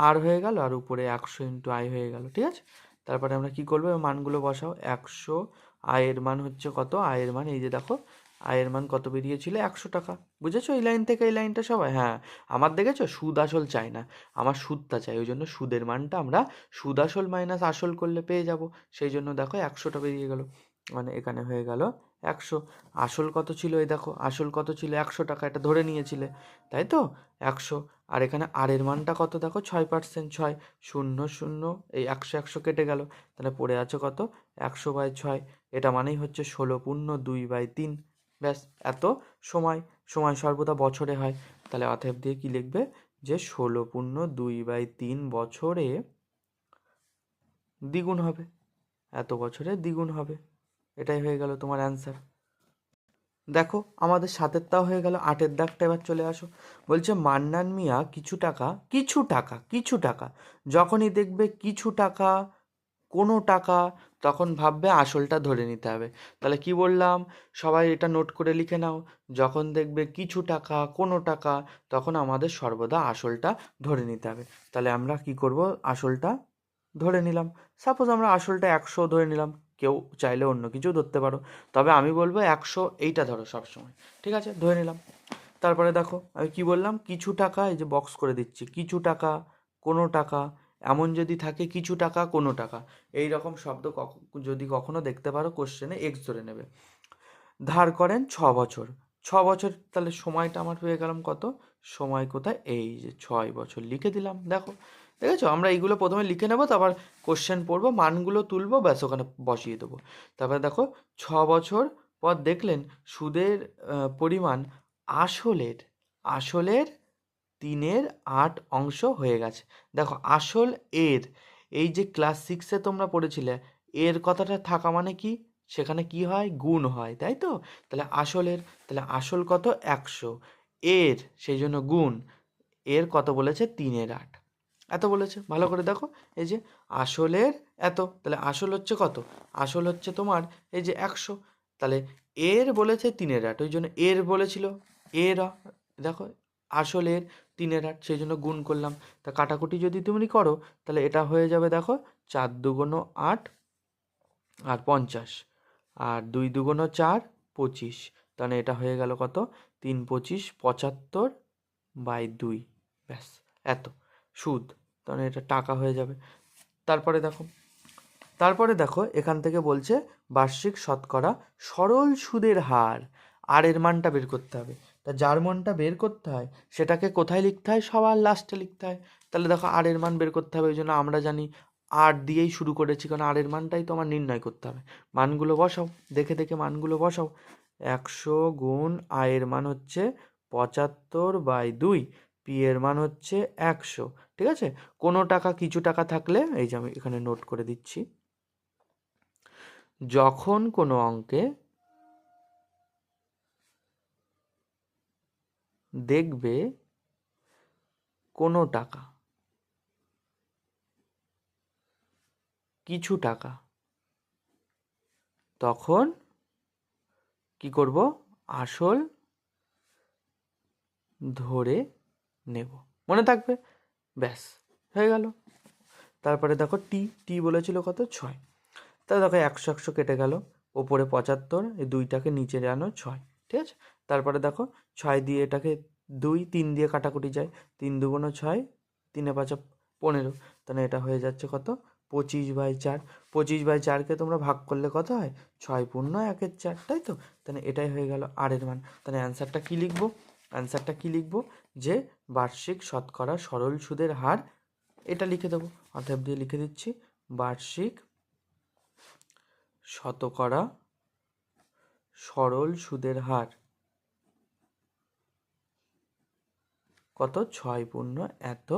আর হয়ে গেল, আর উপরে 100 ইন্টু আই হয়ে গেল। ঠিক আছে, তারপরে আমরা কি করবো? মানগুলো বসাও। 100, আয়ের মান হচ্ছে কত? আয়ের মান এই যে দেখো, আয়ের মান কত বেরিয়েছিল? 100 টাকা। বুঝেছো এই লাইন থেকে এই লাইনটা সবাই? হ্যাঁ, আমার দেখেছো সুদ আসল চাই না, আমার সুদটা চাই, ওই জন্য সুদের মানটা আমরা সুদ আসল মাইনাস আসল করলে পেয়ে যাব। সেই জন্য দেখো 100টা বেরিয়ে গেল, মানে এখানে হয়ে গেল 100। আসল কত ছিল? এই দেখো আসল কত ছিল? 100 টাকা, এটা ধরে নিয়েছিলে, তাই তো? 100। আর এখানে আর এর মানটা কত দেখো? 6%। 6, 0 0, এই 100 100 কেটে গেল, তাহলে পড়ে আছে কত? 100/6। এটা মানেই হচ্ছে 16 × 2/3। ব্যাস, এত সময়। সময় সর্বদা বছরে হয়, তাহলে অতএব দিয়ে কি লিখবে? যে 16 × 2/3 বছরে দ্বিগুণ হবে, এত বছরে দ্বিগুণ হবে। এটাই হয়ে গেল তোমার অ্যান্সার। দেখো আমাদের 7এরটাও হয়ে গেল, 8এর দাগটা এবার চলে আসো। বলছে মান্নান মিয়া কিছু টাকা যখনই দেখবে কিছু টাকা, কোনো টাকা, তখন ভাববে আসলটা ধরে নিতে হবে। তাহলে কি বললাম? সবাই এটা নোট করে লিখে নাও। যখন দেখবে কিছু টাকা, কোনো টাকা, তখন আমাদের সর্বদা আসলটা ধরে নিতে হবে। তাহলে আমরা কি করব? আসলটা ধরে নিলাম। সাপোজ আমরা আসলটা 100 ধরে নিলাম, কেউ চাইলে অন্য কিছু ধরতে পারো, তবে আমি বলবো 100 এইটা ধরো সবসময়। ঠিক আছে, ধরে নিলাম। তারপরে দেখো আমি কি বললাম? কিছু টাকা, এই যে বক্স করে দিচ্ছি, কিছু টাকা, কোনো টাকা, এমন যদি থাকে কিছু টাকা কোনো টাকা, এই রকম শব্দ যদি কখনো দেখতে পারো কোশ্চেনে, এক্স ধরে নেবে। ধার করেন 6 বছর। 6 বছর, তাহলে সময়টা আমার পেয়ে গেলাম কত? সময় কোথায়? এই যে 6 বছর লিখে দিলাম। দেখো, দেখেছো? আমরা এইগুলো প্রথমে লিখে নেবো, তারপর কোশ্চেন পড়বো, মানগুলো তুলবো, ব্যাস ওখানে বসিয়ে দেবো। তারপরে দেখো 6 বছর পর দেখলেন সুদের পরিমাণ আসলের আসলের 3/8 অংশ হয়ে গেছে। দেখো আসল এর, এই যে ক্লাস 6-এ তোমরা পড়েছিলে, এর কথাটা থাকা মানে কি? সেখানে কি হয়? গুণ হয়, তাই তো? তাহলে আসলের, তাহলে আসল কত? 100, এর সেই জন্য গুণ, এর কত বলেছে? 3/8, এত বলেছে। ভালো করে দেখো, এই যে আসলের এত, তাহলে আসল হচ্ছে কত? আসল হচ্ছে তোমার এই যে 100, তাহলে এর বলেছে 3/8, ওই জন্য এর বলেছিল এরা, দেখো আসলের 3/8, সেই জন্য গুণ করলাম। তা কাটাকুটি যদি তুমি করো, তাহলে এটা হয়ে যাবে দেখো 4×2 8 আর 50, আর 2×2 4 25, তাহলে এটা হয়ে গেল কত? 3 25 75/2। ব্যাস, এত সুদ, তাহলে এটা টাকা হয়ে যাবে। তারপরে দেখো এখান থেকে বলছে বার্ষিক শতকরা সরল সুদের হার, আর এর মানটা বের করতে হবে। তা যার মানটা বের করতে হয় সেটাকে কোথায় লিখতে হয়? সবার লাস্টে লিখতে হয়। তাহলে দেখো আর এর মান বের করতে হবে, ওই জন্য আমরা জানি আর দিয়েই শুরু করেছি, কারণ আর এর মানটাই তো আমার নির্ণয় করতে হবে। মানগুলো বসাও, দেখে দেখে মানগুলো বসাও। 100 গুণ আয়ের মান হচ্ছে 75/2, পি এর মান হচ্ছে 100। ঠিক আছে, কোনো টাকা কিছু টাকা থাকলে, এই যে আমি এখানে নোট করে দিচ্ছি, যখন কোনো অঙ্কে দেখবে কোনো টাকা, কিছু টাকা, তখন কি করব? আসল ধরে নেব। মনে থাকবে? ব্যাস, হয়ে গেল। তারপরে দেখো টি, টি বলেছিল কত? 6। তাহলে দেখো 100 100 কেটে গেল, ওপরে 75, এই দুইটাকে নিচে আনো 6। ঠিক আছে, তারপরে দেখো 6 দিয়ে এটাকে 2 3 দিয়ে কাটাকুটি যায়, 3×2 6, 3 5 15, তাহলে এটা হয়ে যাচ্ছে কত? 25/4। 25/4কে তোমরা ভাগ করলে কত হয়? 6×1/4, তাই তো? তাহলে এটাই হয়ে গেল আর এর মান। তাহলে অ্যান্সারটা কি লিখবো? অ্যান্সারটা কি লিখবো? যে বার্ষিক শতকরা সরল সুদের হার, এটা লিখে দেবো। অতএব দিয়ে লিখে দিচ্ছি বার্ষিক শতকরা সরল সুদের হার কত? 6 এত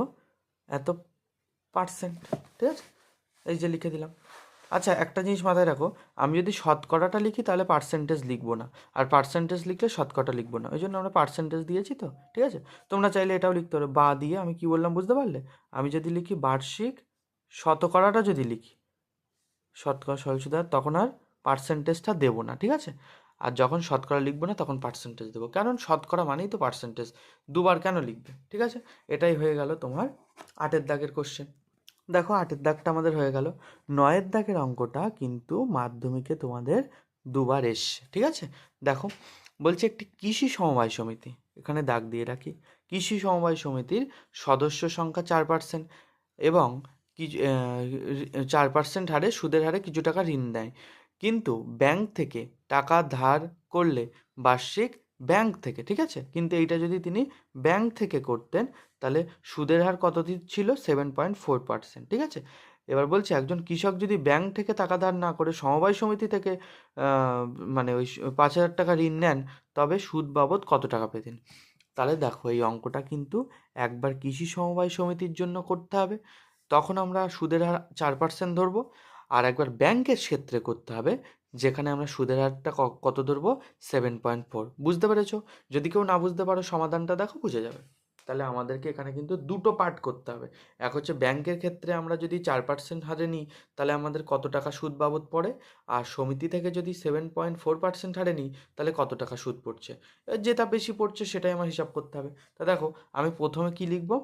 এত পার্সেন্ট। ঠিক আছে, এই যে লিখে দিলাম। আচ্ছা, একটা জিনিস মাথায় রাখো, আমি যদি শতকরাটা লিখি তাহলে পার্সেন্টেজ লিখবো না, আর পার্সেন্টেজ লিখলে শতকরা লিখবো না, ওই জন্য আমরা পার্সেন্টেজ দিয়েছি। তো ঠিক আছে, তোমরা চাইলে এটাও লিখতে পারো বা দিয়ে। আমি কি বললাম বুঝতে পারলে? আমি যদি লিখি বার্ষিক শতকরাটা যদি লিখি শতকরা সরল সুদ হার, তখন আর পার্সেন্টেজটা দেবো না, ঠিক আছে? আর যখন শতকরা লিখবো না তখন পার্সেন্টেজ দেবো, কারণ শতকরা মানেই তো পার্সেন্টেজ, দুবার কেন লিখবে? ঠিক আছে, এটাই হয়ে গেল তোমার 8-এর দাগের কোশ্চেন। দেখো 8-এর দাগটা আমাদের হয়ে গেল। 9-এর দাগের অঙ্কটা কিন্তু মাধ্যমিকে তোমাদের দুবার এসছে, ঠিক আছে? দেখো বলছে একটি কৃষি সমবায় সমিতি, এখানে দাগ দিয়ে রাখি, কৃষি সমবায় সমিতির সদস্য সংখ্যা 4% এবং 4% হারে সুদের হারে কিছু টাকা ঋণ দেয়, কিন্তু ব্যাংক থেকে টাকা ধার করলে বার্ষিক ব্যাংক থেকে, ঠিক আছে, কিন্তু এইটা যদি তিনি ব্যাংক থেকে করতেন তাহলে সুদের হার কত ছিল? 7.4%, ঠিক আছে? এবার বলছে একজন কৃষক যদি ব্যাংক থেকে টাকা ধার না করে সমবায় সমিতি থেকে মানে ওই 5,000 টাকা ঋণ নেন, তবে সুদ বাবদ কত টাকা পেতেন? তাহলে দেখো এই অঙ্কটা কিন্তু একবার কৃষি সমবায় সমিতির জন্য করতে হবে, তখন আমরা সুদের হার 4% ধরবো, আর একবার ব্যাংকের ক্ষেত্রে করতে হবে, যেখানে আমরা সুদের হারটা কত ধরবো? 7.4। বুঝতে পেরেছো? যদি কেউ না বুঝতে পারো সমাধানটা দেখো, বুঝে যাবে। তাহলে আমাদেরকে এখানে কিন্তু দুটো পার্ট করতে হবে। এক হচ্ছে ব্যাংকের ক্ষেত্রে আমরা যদি 4% হারে নিই তাহলে আমাদের কত টাকা সুদ বাবদ পড়ে, আর সমিতি থেকে যদি 7.4% হারে নিই তাহলে কত টাকা সুদ পড়ছে। যেটা বেশি পড়ছে সেটাই আমার হিসাব করতে হবে। তা দেখো আমি প্রথমে কি লিখবো?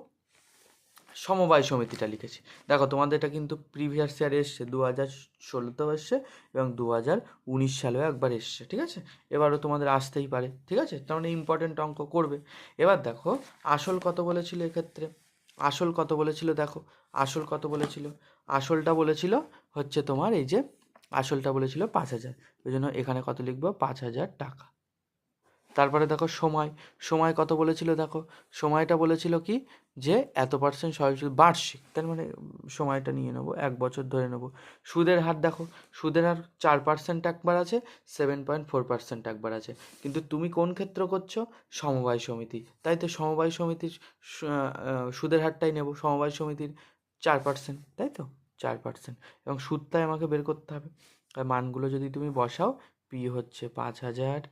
সমবায় সমিতিটা লিখেছি। দেখো তোমাদের এটা কিন্তু প্রিভিয়াস ইয়ারে এসছে, 2016তেও এসছে এবং 2019 সালেও একবার এসছে, ঠিক আছে? এবারও তোমাদের আসতেই পারে, ঠিক আছে? তার মানে ইম্পর্টেন্ট অঙ্ক করবে। এবার দেখো আসল কত বলেছিল এক্ষেত্রে, আসল কত বলেছিল দেখো, আসল কত বলেছিল? আসলটা বলেছিল হচ্ছে তোমার এই যে আসলটা বলেছিল 5,000, ওই জন্য এখানে কত লিখবো? 5,000 টাকা। তারপরে দেখো সময়, সময় কত বলেছিল দেখো, সময়টা বলেছিল কি যে এত পার্সেন্ট সরাসরি বার্ষিক, তার মানে সময়টা নিয়ে নেবো, 1 বছর ধরে নেবো। সুদের হার দেখো, সুদের হার 4% একবার আছে, 7.4% একবার আছে, কিন্তু তুমি কোন ক্ষেত্র করছো? সমবায় সমিতি, তাই তো সমবায় সমিতির সুদের হারটাই নেব, সমবায় সমিতির 4%, তাই তো 4%, এবং সুদটাই আমাকে বের করতে হবে। আর মানগুলো যদি তুমি বসাও, পি হচ্ছে 5,000,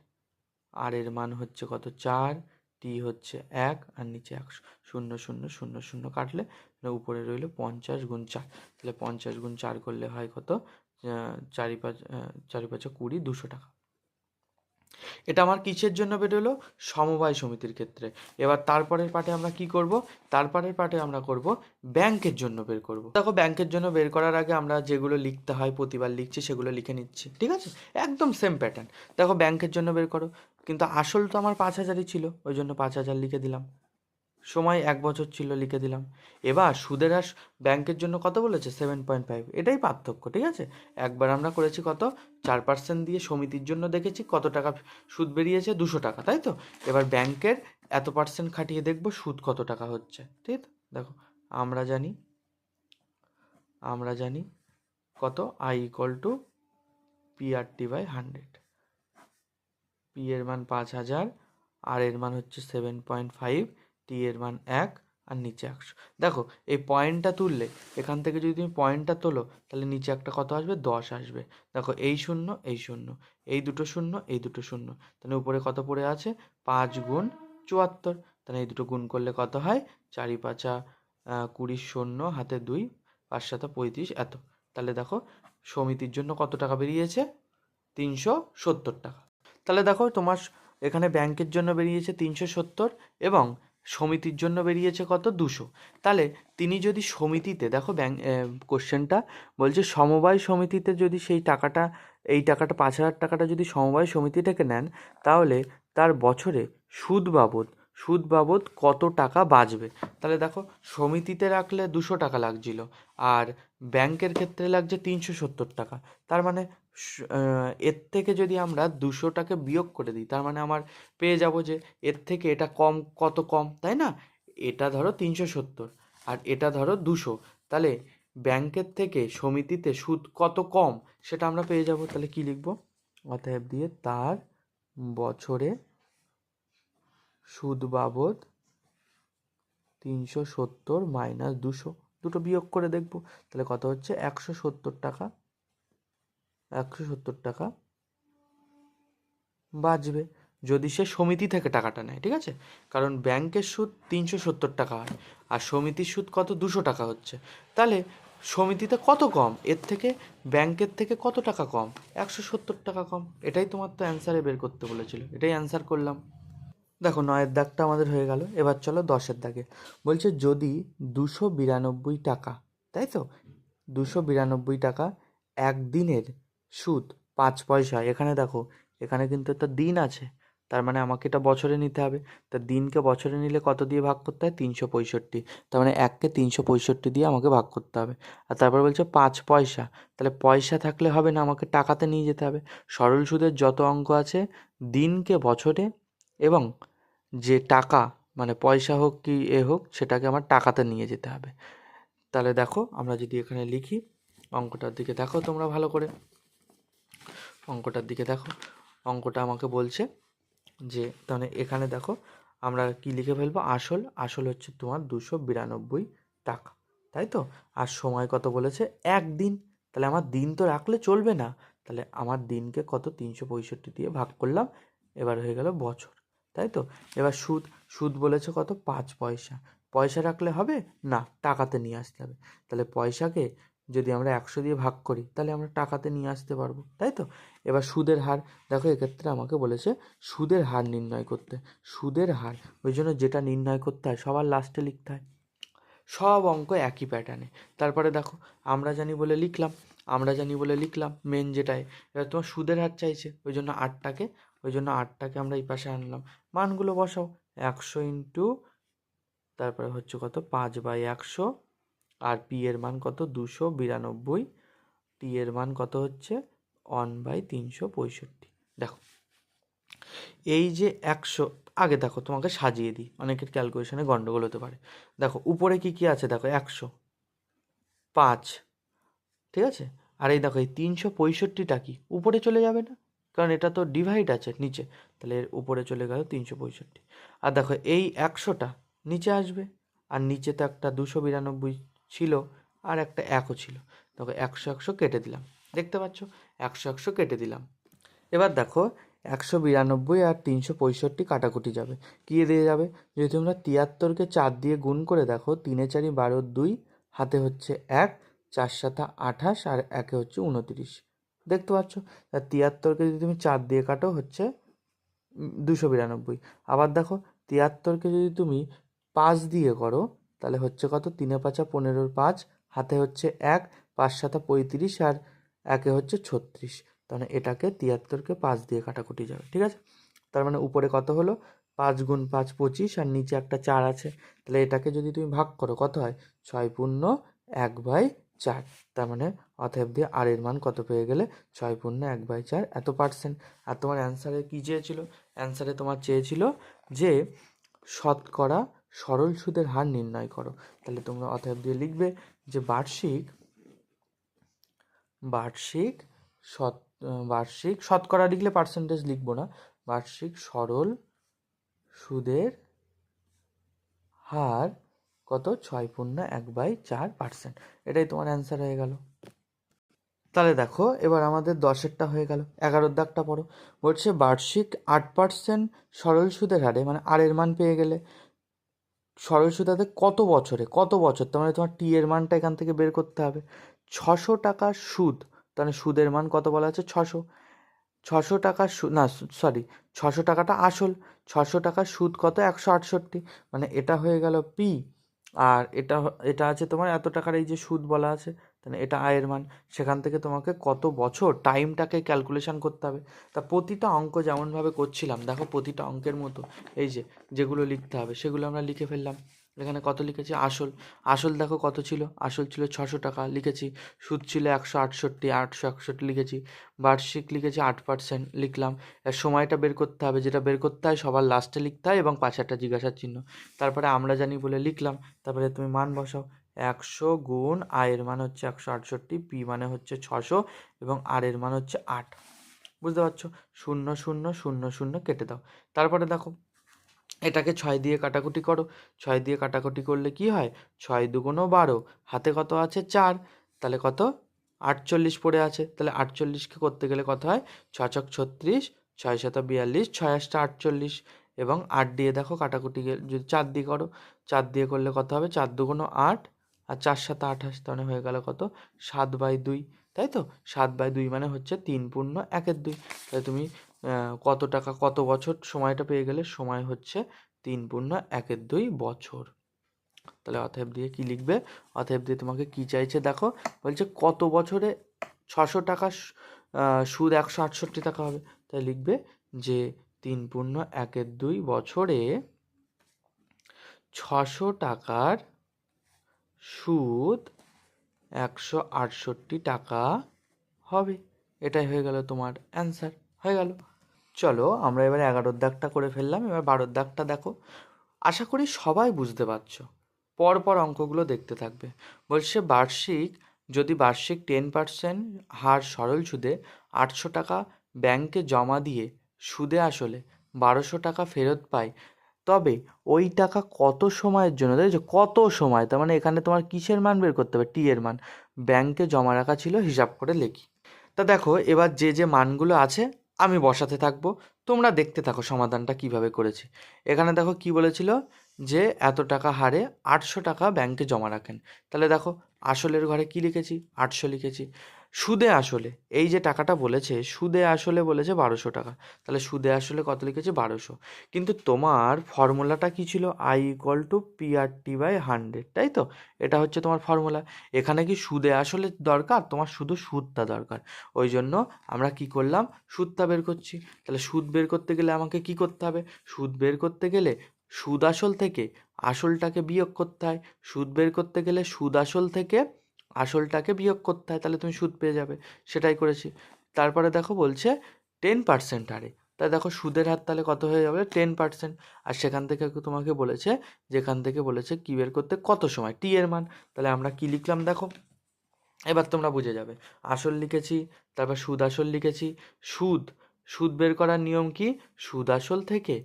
আর এর মান হচ্ছে কত? 4, টি হচ্ছে 1, আর নিচে 100, 0 0 0 0 কাটলে উপরে রইল 50 গুণ 4, তাহলে 50 গুণ 4 করলে হয় কত? 4×5 = 20, 200 টাকা। এটা আমার কিসের জন্য বেরোলো? সমবায় সমিতির ক্ষেত্রে। এবার তারপরের পার্টে আমরা কি করব? তারপরের পার্টে আমরা করব ব্যাংকের জন্য বের করব। দেখো ব্যাংকের জন্য বের করার আগে আমরা যেগুলো লিখতে হয় প্রতিবার লিখছি সেগুলো লিখে নিচ্ছি, ঠিক আছে? একদম সেম প্যাটার্ন। দেখো ব্যাংকের জন্য বের করো, কিন্তু আসল তো আমার 5,000ই ছিল, ওই জন্য 5,000 লিখে দিলাম। সময় 1 বছর ছিল, লিখে দিলাম। এবার সুদের হার ব্যাংকের জন্য কত বলেছে? 7.5, এটাই পার্থক্য, ঠিক আছে? একবার আমরা করেছি কত? 4% দিয়ে সমিতির জন্য দেখেছি কত টাকা সুদ বেরিয়েছে, 200 টাকা, তাই তো? এবার ব্যাংকের এত পার্সেন্ট খাটিয়ে দেখব সুদ কত টাকা হচ্ছে, ঠিক? দেখো আমরা জানি, আমরা জানি কত? I = P/100। পি এর মান 5,000, আর এর মান হচ্ছে 7.5, টি এর মান 1, আর নিচে 100। দেখো এই পয়েন্টটা তুললে, এখান থেকে যদি তুমি পয়েন্টটা তোলো তাহলে নিচে একটা কত আসবে? 10 আসবে। দেখো এই শূন্য, এই শূন্য, এই দুটো শূন্য, এই দুটো শূন্য, তাহলে উপরে কত পড়ে আছে? 5 গুণ 74, তাহলে এই দুটো গুণ করলে কত হয়? 4×5 = 20, শূন্য হাতে 2, 5×7 = 35, এত। তাহলে দেখো সমিতির জন্য কত টাকা বেরিয়েছে? 370 টাকা। তাহলে দেখো তোমার এখানে ব্যাংকের জন্য বেরিয়েছে 370 এবং সমিতির জন্য বেরিয়েছে কত? 200। তাহলে তিনি যদি সমিতিতে, দেখো ব্যাংক কোশ্চেনটা বলছে সমবায় সমিতিতে যদি সেই টাকাটা, এই টাকাটা 5,000 টাকাটা যদি সমবায় সমিতি থেকে নেন, তাহলে তার বছরে সুদ বাবদ কত টাকা বাঁচবে? তাহলে দেখো সমিতিতে রাখলে 200 টাকা লাগছিল, আর ব্যাংকের ক্ষেত্রে লাগছে 370 টাকা। তার মানে এর থেকে যদি আমরা 200টাকে বিয়োগ করে দিই, তার মানে আমার পেয়ে যাব যে এর থেকে এটা কম, কত কম, তাই না? এটা ধরো 370 আর এটা ধরো 200, তাহলে ব্যাংকের থেকে সমিতিতে সুদ কত কম সেটা আমরা পেয়ে যাব। তাহলে কি লিখব? অতএব দিয়ে তার বছরে সুদ বাবদ 370 - 200, দুটো বিয়োগ করে দেখব, তাহলে কত হচ্ছে? 170 টাকা টাকা বাঁচবে যদি সে সমিতি থেকে টাকাটা নেয়, ঠিক আছে? কারণ ব্যাংকের সুদ 370 টাকা হয়, আর সমিতির সুদ কত 200 টাকা হচ্ছে। তাহলে সমিতিতে কত কম, এর থেকে ব্যাংকের থেকে কত টাকা কম? 170 টাকা কম। এটাই তোমার তো অ্যান্সারে বের করতে বলেছিল, এটাই অ্যান্সার করলাম। দেখো 9-এর দাগটা আমাদের হয়ে গেল। এবার চলো 10-এর দাগে। বলছে যদি 292 টাকা, তাই তো, 292 টাকা একদিনের সুদ 5 পয়সা। এখানে দেখো, এখানে কিন্তু একটা দিন আছে, তার মানে আমাকে এটা বছরে নিতে হবে। তা দিনকে বছরে নিলে কত দিয়ে ভাগ করতে হয়? 365। তার মানে 1কে 365 দিয়ে আমাকে ভাগ করতে হবে। আর তারপর বলছে 5 পয়সা। তাহলে পয়সা থাকলে হবে না, আমাকে টাকাতে নিয়ে যেতে হবে। সরল সুদের যত অঙ্ক আছে দিনকে বছরে এবং যে টাকা, মানে পয়সা হোক কি হোক, সেটাকে আমার টাকাতে নিয়ে যেতে হবে। তাহলে দেখো আমরা যদি এখানে লিখি, অঙ্কটার দিকে দেখো তোমরা ভালো করে, অঙ্কটার দিকে দেখো। অঙ্কটা আমাকে বলছে যে, তাহলে এখানে দেখো আমরা কি লিখে ফেলবো? আসল হচ্ছে তোমার 292 টাকা, তাই তো। আর সময় কত বলেছে? একদিন। তাহলে আমার দিন তো রাখলে চলবে না, তাহলে আমার দিনকে কত 365 দিয়ে ভাগ করলাম, এবার হয়ে গেল বছর, তাই তো। এবার সুদ বলেছে কত? 5 পয়সা। পয়সা রাখলে হবে না, টাকাতে নিয়ে আসতে হবে। তাহলে পয়সাকে যদি আমরা 100 দিয়ে ভাগ করি, তাহলে আমরা টাকাতে নিয়ে আসতে পারবো, তাই তো। এবার সুদের হার দেখো, এক্ষেত্রে আমাকে বলেছে সুদের হার নির্ণয় করতে। সুদের হার, ওই জন্য যেটা নির্ণয় করতে হয় সবার লাস্টে লিখতে হয়। সব অঙ্ক একই প্যাটার্নে। তারপরে দেখো, আমরা জানি বলে লিখলাম মেন যেটাই। এবার তোমার সুদের হার চাইছে, ওই জন্য আটটাকে আমরা এই পাশে আনলাম। মানগুলো বসাও, 100 ইন্টু তারপরে হচ্ছে কত 5/100, আর পি এর মান কত 292, টি এর মান কত হচ্ছে 1/365। দেখো এই যে 100, আগে দেখো তোমাকে সাজিয়ে দিই, অনেকের ক্যালকুলেশনে গন্ডগোল হতে পারে। দেখো উপরে কি কি আছে, দেখো 100, 5, ঠিক আছে। আর এই দেখো এই 365টা কি উপরে চলে যাবে না, কারণ এটা তো ডিভাইড আছে নিচে, তাহলে এর উপরে চলে গেল 365। আর দেখো এই 100টা নিচে আসবে, আর নিচে তো একটা 292 ছিল, আর একটা 1ও ছিল। দেখো 100 কেটে দিলাম, দেখতে পাচ্ছ, 100 কেটে দিলাম। এবার দেখো 192 আর 365 কাটাকুটি যাবে, কী দিয়ে যাবে? যদি তোমরা 73কে 4 দিয়ে গুণ করে দেখো, 3-এ 4 12, 2 হাতে হচ্ছে 1, 4-7 28, আর 1-এ হচ্ছে 29, দেখতে পাচ্ছ। 73কে যদি তুমি 4 দিয়ে কাটো হচ্ছে 292। আবার দেখো 73কে যদি তুমি 5 দিয়ে করো, তাহলে হচ্ছে কত? 3-এ 5 15, 5 হাতে হচ্ছে 1, 5-7 35, আর 1-এ হচ্ছে 36। তাহলে এটাকে 73কে 5 দিয়ে কাটাকুটি যাবে, ঠিক আছে। তার মানে উপরে কত হলো? 5 গুণ 5 25, আর নিচে একটা 4 আছে। তাহলে এটাকে যদি তুমি ভাগ করো কত হয়? 6 পূর্ণ 1/4। তার মানে অতএব দিয়ে আর এর মান কত পেয়ে গেলে? 6 পূর্ণ 1/4 এত %। আর তোমার অ্যান্সারে কী চেয়েছিল? অ্যান্সারে তোমার চেয়েছিল যে শতকরা সরল সুদের হার নির্ণয় করো। তাহলে তোমরা অতএব দিয়ে লিখবে যে বার্ষিক শতকরা লিখলে পার্সেন্টেজ লিখবো না, বার্ষিক সরল সুদের হার কত? 6 পূর্ণ 1/4%। এটাই তোমার অ্যান্সার হয়ে গেল। তাহলে দেখো এবার আমাদের 10-এরটা হয়ে গেল। 11-এর দাগটা পড়ো। বলছে বার্ষিক 8% সরল সুদের হারে, মানে আর এর মান পেয়ে গেলে, সরল সুদাতে কত বছর, তার মানে তোমার টি এর মানটা এখান থেকে বের করতে হবে। 600 টাকা সুদ, তাহলে সুদের মান কত বলা আছে? 600। 600 টাকা না সরি, 600 টাকাটা আসল, 600 টাকার সুদ কত? 168, মানে এটা হয়ে গেল পি। আর এটা আছে তোমার এত টাকার এই যে সুদ বলা আছে, তাহলে এটা আয়ের মান। সেখান থেকে তোমাকে কত বছর, টাইমটাকে ক্যালকুলেশন করতে হবে। তা প্রতিটা অঙ্ক যেমনভাবে করছিলাম, দেখো প্রতিটা অঙ্কের মতো এই যেগুলো লিখতে হবে সেগুলো আমরা লিখে ফেললাম। এখানে কত লিখেছি? আসল দেখো কত ছিল? আসল ছিল 600 টাকা, লিখেছি। সুদ ছিল 168 লিখেছি। বার্ষিক লিখেছি 8% লিখলাম। এর সময়টা বের করতে হবে, যেটা বের করতে হয় সবার লাস্টে লিখতে হয় এবং পাশে একটা জিজ্ঞাসার চিহ্ন। তারপরে আমরা জানি বলে লিখলাম। তারপরে তুমি মান বসাও, 100 গুণ আয়ের মান হচ্ছে 168, পি মানে হচ্ছে 600 এবং আর এর মান হচ্ছে 8। বুঝতে পারছো? 0 0 0 0 কেটে দাও। তারপরে দেখো এটাকে 6 দিয়ে কাটাকুটি করো। 6 দিয়ে কাটাকুটি করলে কি হয়? 6 2 12, হাতে কত আছে? 4, তাহলে কত? 48 পড়ে আছে, তাহলে 48কে করতে গেলে কত হয়, 6 ছক 36, 6 শত 42, 6 আষ্টা 48, এবং 8 দিয়ে দেখো কাটাকুটি যদি 4 দিয়ে করো, 4 দিয়ে করলে কত হবে, 4 দুগুণ 8, আর 4 7 28, তাহলে হয়ে গেল কত, 7/2, তাই তো? 7/2 মানে হচ্ছে 3 পূর্ণ 1/2। তাহলে তুমি কত টাকা কত বছর সময়টা পেয়ে গেলে, সময় হচ্ছে 3 পূর্ণ 1/2 বছর। তাহলে অতএব দিয়ে কি লিখবে, অতএব দিয়ে তোমাকে কি চাইছে দেখো, বলছে কত বছরে 600 টাকা সুদ 168 টাকা হবে। তাই লিখবে যে 3 পূর্ণ 1/2 বছরে 600 টাকার সুদ 168 টাকা হবে। এটাই হয়ে গেল তোমার অ্যান্সার, হয়ে গেল। চলো আমরা এবার 11 দাগটা করে ফেললাম, এবার 12 দাগটা দেখো। আশা করি সবাই বুঝতে পারছো, পরপর অঙ্কগুলো দেখতে থাকবে। বলছে যদি বার্ষিক 10% হার সরল সুদে 800 টাকা ব্যাংকে জমা দিয়ে সুদে আসলে 1200 টাকা ফেরত পায়, তবে ওই টাকা কত সময়ের জন্য, দেখেছো কত সময়, তার মানে এখানে তোমার কিসের মান বের করতে হবে, টি এর মান, ব্যাংকে জমা রাখা ছিল হিসাব করে লিখি। তা দেখো এবার যে মানগুলো আছে আমি বসাতে থাকবো, তোমরা দেখতে থাকো সমাধানটা কিভাবে করেছি। এখানে দেখো কি বলেছিল, যে এত টাকা হারে 800 টাকা ব্যাংকে জমা রাখেন। তাহলে দেখো আসলের ঘরে কি লিখেছি, 800 লিখেছি। সুদে আসলে এই যে টাকাটা বলেছে, সুদে আসলে বলেছে 1200 টাকা, তাহলে সুদে আসলে কত লিখেছি, 1200। কিন্তু তোমার ফর্মুলাটা কি ছিল, I = PRT/100, তাই তো? এটা হচ্ছে তোমার ফর্মুলা। এখানে কি সুদে আসলে দরকার, তোমার শুধু সুদটা দরকার, ওই জন্য আমরা কি করলাম, সুদটা বের করছি। তাহলে সুদ বের করতে গেলে আমাকে কি করতে হবে, সুদ বের করতে গেলে সুদ আসল থেকে আসলটাকে বিয়োগ করতে হয়, সুদ বের করতে গেলে সুদ আসল থেকে আসলটাকে বিয়োগ করতে হয়, তাহলে তুমি সুদ পেয়ে যাবে, সেটাই করেছি। তারপরে দেখো বলছে 10% হারে, তাই দেখো সুদের হার তাহলে কত হয়ে যাবে, 10%। আর সেখান থেকে তোমাকে বলেছে, যেখান থেকে বলেছে কি বের করতে, কত সময়, টি এর মান। তাহলে আমরা কি লিখলাম দেখো, এবার তোমরা বুঝে যাবে। আসল লিখেছি, তারপর সুদ আসল লিখেছি। সুদ সুদ বের করার নিয়ম কি, সুদ আসল থেকে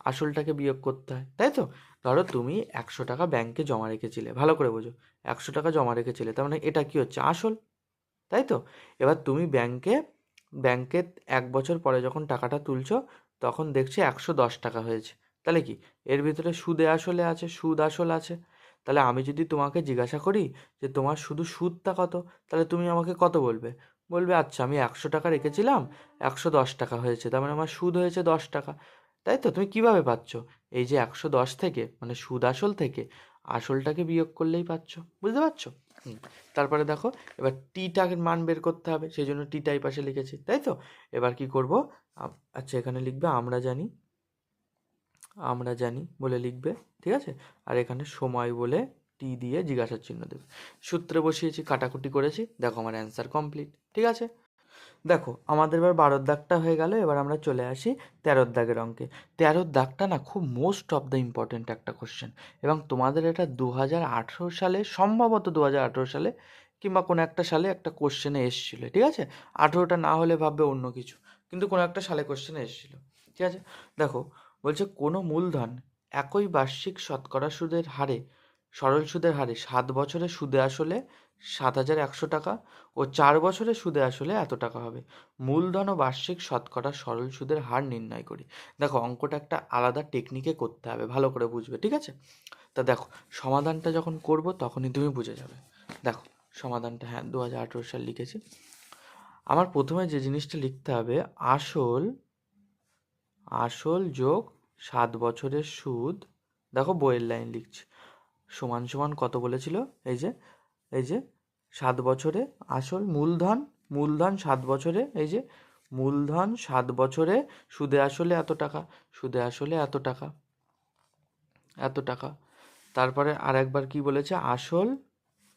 আসলটাকে বিয়োগ করতে হয়, তাই তো? ধরো তুমি 100 টাকা ব্যাংকে জমা রেখেছিলে, ভালো করে বোঝো, 100 টাকা জমা রেখেছিলে, তার মানে এটা কি হচ্ছে, আসল, তাই তো? এবার তুমি ব্যাংকে 1 বছর পরে যখন টাকাটা তুলছো, তখন দেখছি 110 টাকা হয়েছে। তাহলে কি, এর ভিতরে সুদে আসলে আছে, সুদ আসল আছে। তাহলে আমি যদি তোমাকে জিজ্ঞাসা করি যে তোমার শুধু সুদটা কত, তাহলে তুমি আমাকে কত বলবে, বলবে আচ্ছা আমি 100 টাকা রেখেছিলাম, 110 টাকা হয়েছে, তার মানে আমার সুদ হয়েছে 10 টাকা, তাই তো? তুমি কিভাবে পাচ্ছ, এই যে 110 থেকে মানে সুদ আসল থেকে আসলটাকে বিয়োগ করলেই পাচ্ছ, বুঝতে পারছো? তারপরে দেখো এবার টিটার মান বের করতে হবে, সেই জন্য টিটা এই পাশে লিখেছি, তাই তো? এবার কি করব, আচ্ছা এখানে লিখবে আমরা জানি বলে লিখবে, ঠিক আছে? আর এখানে সময় বলে টি দিয়ে জিজ্ঞাসার চিহ্ন দেবে। সূত্রে বসিয়েছি, কাটাকুটি করেছি, দেখো আমার অ্যান্সার কমপ্লিট, ঠিক আছে? দেখো আমাদের এবার 12 দাগটা হয়ে গেল, এবার আমরা চলে আসি 13 দাগের অঙ্কে। 13 দাগটা না খুব মোস্ট অফ দ্য ইম্পর্টেন্ট একটা কোশ্চেন, এবং তোমাদের এটা 2018 সালে, সম্ভবত 2018 সালে কিংবা কোনো একটা সালে একটা কোশ্চেনে এসেছিল, ঠিক আছে? 18টা না হলে ভাববে অন্য কিছু, কিন্তু কোনো একটা সালে কোশ্চেনে এসেছিল, ঠিক আছে? দেখো বলছে কোনো মূলধন একই বার্ষিক শতকরা সুদের হারে, সরল সুদের হারে 7 বছরে সুদে আসলে 7,100 টাকা ও 4 বছরে সুদে আসলে এত টাকা হবে। মূলধন ও বার্ষিক শতকরা সরল সুদের হার নির্ণয় করি। দেখো অঙ্কটা একটা আলাদা টেকনিকে করতে হবে, ভালো করে বুঝবে, ঠিক আছে? তা দেখো সমাধানটা যখন করব তখনই তুমি বুঝে যাবে। দেখো সমাধানটা, হ্যাঁ 2018 সাল লিখেছি। আমার প্রথমে যে জিনিসটা লিখতে হবে, আসল যোগ 7 বছরের সুদ, দেখো বইয়ের লাইন লিখছি, সমান সমান কত বলেছিল, এই যে 7 বছরে আসল, মূলধন 7 বছরে, এই যে মূলধন 7 বছরে সুদে আসলে এত টাকা, সুদে আসলে এত টাকা। তারপরে আর একবার কি বলেছে, আসল,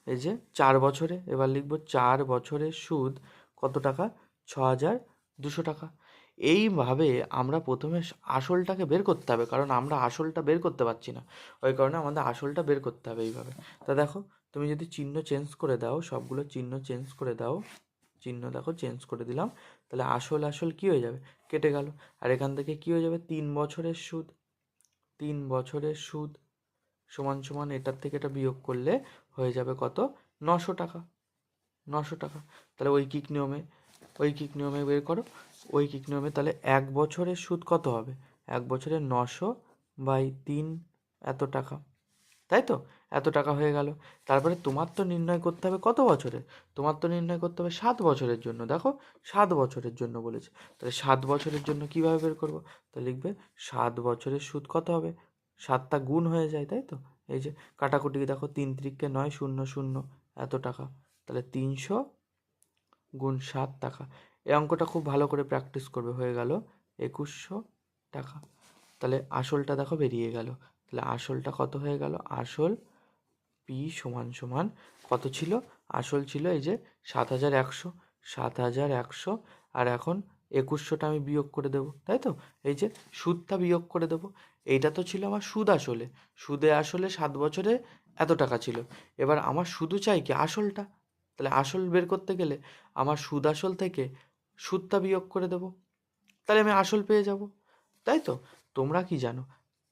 এই যে 4 বছরে, এবার লিখব 4 বছরের সুদ কত টাকা, 6,200 টাকা। এইভাবে আমরা প্রথমে আসলটাকে বের করতে হবে, কারণ আমরা আসলটা বের করতে পারছি না, ওই কারণে আমাদের আসলটা বের করতে হবে এইভাবে। তা দেখো তুমি যদি চিহ্ন চেঞ্জ করে দাও, সবগুলো চিহ্ন চেঞ্জ করে দাও, চিহ্ন দেখো চেঞ্জ করে দিলাম, তাহলে আসল কি হয়ে যাবে, কেটে গেল। আর এখান থেকে কি হয়ে যাবে, 3 বছরের সুদ সমান সমান এটার থেকে এটা বিয়োগ করলে হয়ে যাবে কত, 900 টাকা, 900 টাকা। তাহলে ঐকিক নিয়মে বের করো। ঐকিক নিয়মে তাহলে 1 বছরের সুদ কত হবে? 1 বছরের 900/3 এত টাকা, তাই তো? এত টাকা হয়ে গেল। তারপরে তোমার তো নির্ণয় করতে হবে কত বছরের? তোমার তো নির্ণয় করতে হবে 7 বছরের জন্য। দেখো 7 বছরের জন্য বলেছে। তাহলে 7 বছরের জন্য কীভাবে বের করবো? তো লিখবে 7 বছরের সুদ কত হবে? 7টা গুণ হয়ে যায়, তাই তো? এই যে কাটাকুটি দেখো, 3 × 9 0 0 এত টাকা। তাহলে 300 গুণ 7 টাকা। এই অঙ্কটা খুব ভালো করে প্র্যাকটিস করবে। হয়ে গেল 2100 টাকা। তাহলে আসলটা দেখো বেরিয়ে গেল। তাহলে আসলটা কত হয়ে গেল? আসল পি সমান কত ছিল? আসল ছিল এই যে 7100, 7100, আর এখন 2100টা আমি বিয়োগ করে দেবো, তাই তো? এই যে সুদটা বিয়োগ করে দেবো। এইটা তো ছিল আমার সুদ আসলে। সুদে আসলে 7 বছরে এত টাকা ছিল। এবার আমার শুধু চাই কি? আসলটা। তাহলে আসল বের করতে গেলে আমার সুদ আসল থেকে সুদটা বিয়োগ করে দেবো, তাহলে আমি আসল পেয়ে যাব, তাই তো? তোমরা কি জানো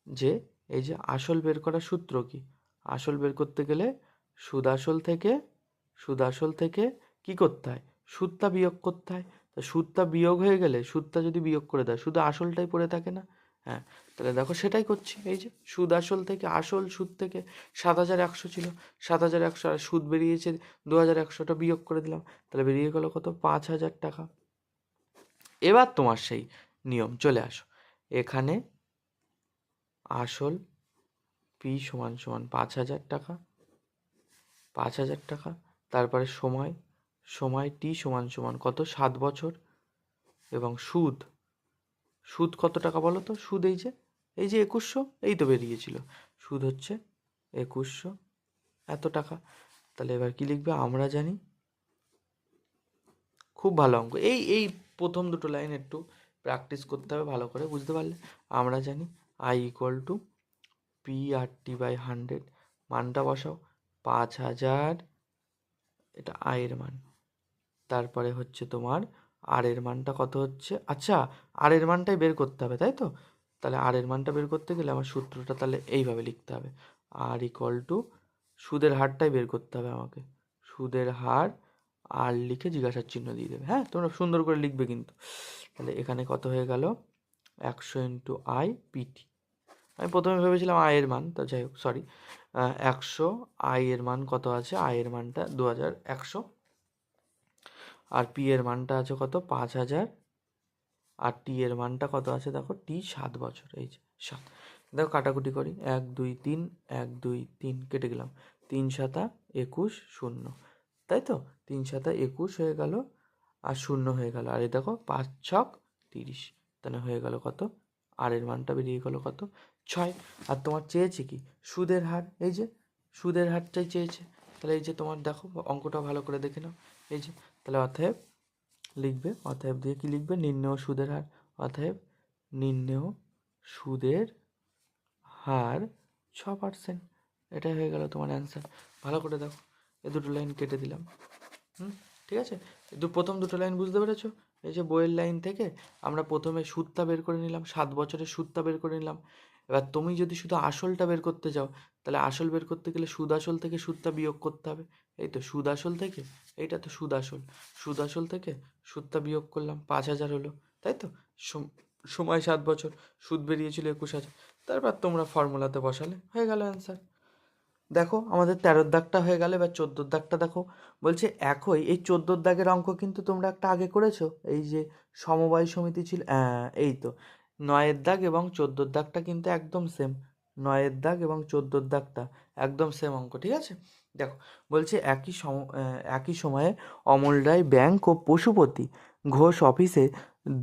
যে এই যে আসল বের করার সূত্র কি? আসল বের করতে গেলে সুদ আসল থেকে কি করতে হয়? সুদটা বিয়োগ করতে হয়। তা সুদটা বিয়োগ হয়ে গেলে, সুদটা যদি বিয়োগ করে দেয়, শুধু আসলটাই পড়ে থাকে না? হ্যাঁ, তাহলে দেখো সেটাই করছি। এই যে সুদ আসল থেকে, আসল সুদ থেকে 7100 ছিল, 7100, আর সুদ বেরিয়েছে 2100টা বিয়োগ করে দিলাম, তাহলে বেরিয়ে গেল কত? 5000 টাকা। এবার তোমার সেই নিয়ম চলে আসো। এখানে আসল পি সমান 5000 টাকা, 5000 টাকা। তারপরে সময় টি সমান কত? 7 বছর। এবং সুদ কত টাকা বলো তো? সুদ এই যে 2100, এই তো বেরিয়েছিল। সুদ হচ্ছে 2100 এত টাকা। তাহলে এবার কি লিখবে? আমরা জানি, খুব ভালো অঙ্ক। এই প্রথম দুটো লাইন একটু প্র্যাকটিস করতে হবে ভালো করে, বুঝতে পারলে? আমরা জানি I = P/100, মানটা বসাও 5000, এটা আয়ের মান। তারপরে হচ্ছে তোমার আর এর মানটা কত হচ্ছে? আচ্ছা, আর এর মানটাই বের করতে হবে, তাই তো? তাহলে আর এর মানটা বের করতে গেলে আমার সূত্রটা তাহলে এইভাবে লিখতে হবে। R সুদের হারটাই বের করতে হবে আমাকে। সুদের হার আর লিখে জিজ্ঞাসার চিহ্ন দিয়ে দেবে। হ্যাঁ, তোমরা সুন্দর করে লিখবে কিন্তু। তাহলে এখানে কত হয়ে গেল? 100 × I/PT। আমি প্রথমে ভেবেছিলাম আয়ের মান, তো যাই হোক, সরি। 100, আয়ের মান কত আছে? আয়ের মানটা 2100, আর পি এর মানটা আছে কত? 5000, আর টি এর মানটা কত আছে? দেখো টি 7 বছর, এই যে 7। দেখো কাটাকুটি করি, 1 2 3, 1 2 3 কেটে গেলাম, 3 7 21 0, তাই তো? 3 7 21 হয়ে গেল, আর 0 হয়ে গেল, আর এই দেখো 5 6 30, তাহলে হয়ে গেল কত? আর এর মানটা বেরিয়ে গেল কত? 6। আর তোমার চেয়েছে কি? সুদের হার। এই যে সুদের হারটাই চেয়েছে। তাহলে এই যে তোমার দেখো অঙ্কটা ভালো করে দেখে নাও। এই যে তাহলে অতএব দিয়ে কি লিখবে? নির্ণেয় সুদের হার। অতএব নির্ণেয় সুদের হার 6%। এটাই হয়ে গেল তোমার অ্যান্সার। ভালো করে দেখো, এই দুটো লাইন কেটে দিলাম। ঠিক আছে? প্রথম দুটো লাইন বুঝতে পেরেছো? এই যে বইয়ের লাইন থেকে আমরা প্রথমে সুদটা বের করে নিলাম, 7 বছরের সুদটা বের করে নিলাম। এবার তুমি যদি শুধু আসলটা বের করতে চাও, তাহলে আসল বের করতে গেলে সুদ আসল থেকে সুদটা বিয়োগ করতে হবে। এই তো সুদ আসল থেকে, এইটা তো সুদ আসল থেকে সুদটা বিয়োগ করলাম, 5000 হলো, তাই তো? সময় 7 বছর, সুদ বেরিয়েছিল 21000। তারপর তোমরা ফর্মুলাতে বসালে, হয়ে গেল অ্যান্সার। দেখো আমাদের 13 দাগটা হয়ে গেল। এবার 14 দাগটা দেখো। বলছে একই এই 14 দাগের অঙ্ক কিন্তু তোমরা একটা আগে করেছো, এই যে সমবায় সমিতি ছিল। এই তো 9 দাগ এবং 14 দাগটা কিন্তু একদম সেম। 9 দাগ এবং 14 দাগটা একদম সেম অঙ্ক, ঠিক আছে? দেখো বলছে একই সময়ে অমল রায় ব্যাংক ও পশুপতি ঘোষ অফিসে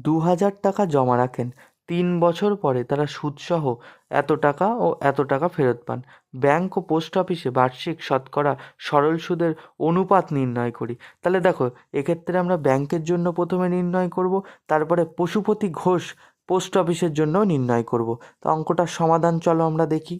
2000 টাকা জমা রাখেন। 3 বছর পরে তারা সুদসহ এত টাকা ও এত টাকা ফেরত পান। ব্যাংক ও পোস্ট অফিসে বার্ষিক শতকরা সরল সুদের অনুপাত নির্ণয় করি। তাহলে দেখো এক্ষেত্রে আমরা ব্যাংকের জন্য প্রথমে নির্ণয় করব, তারপরে পশুপতি ঘোষ পোস্ট অফিসের জন্যও নির্ণয় করব। তো অঙ্কটার সমাধান চলো আমরা দেখি।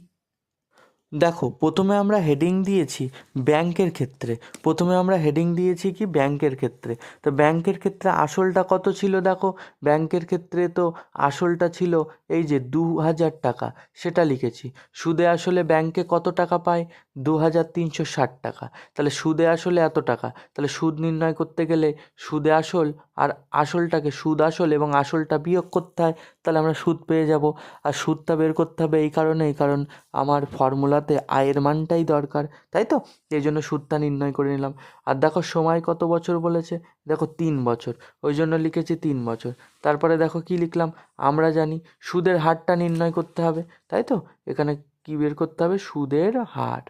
দেখো প্রথমে আমরা হেডিং দিয়েছি ব্যাংকের ক্ষেত্রে, প্রথমে আমরা হেডিং দিয়েছি কি ব্যাংকের ক্ষেত্রে। তো ব্যাংকের ক্ষেত্রে আসলটা কত ছিল দেখো, ব্যাংকের ক্ষেত্রে তো আসলটা ছিল এই যে 2,000 টাকা, সেটা লিখেছি। সুদে আসলে ব্যাংকে কত টাকা পায়, 2,360 টাকা। তাহলে সুদে আসলে এত টাকা, তাহলে সুদ নির্ণয় করতে গেলে সুদে আসল আর আসলটাকে, সুদ আসল এবং আসলটা বিয়োগ করতে হয়, তাহলে আমরা সুদ পেয়ে যাব। আর সুদটা বের করতে হবে এই কারণেই, কারণ আমার ফর্মুলাতে আয়ের মানটাই দরকার, তাই তো? এই জন্য সুদটা নির্ণয় করে নিলাম। আর দেখো সময় কত বছর বলেছে, দেখো 3 বছর, ওই জন্য লিখেছি 3 বছর। তারপরে দেখো কি লিখলাম, আমরা জানি সুদের হারটা নির্ণয় করতে হবে, তাই তো? এখানে কি বের করতে হবে, সুদের হার,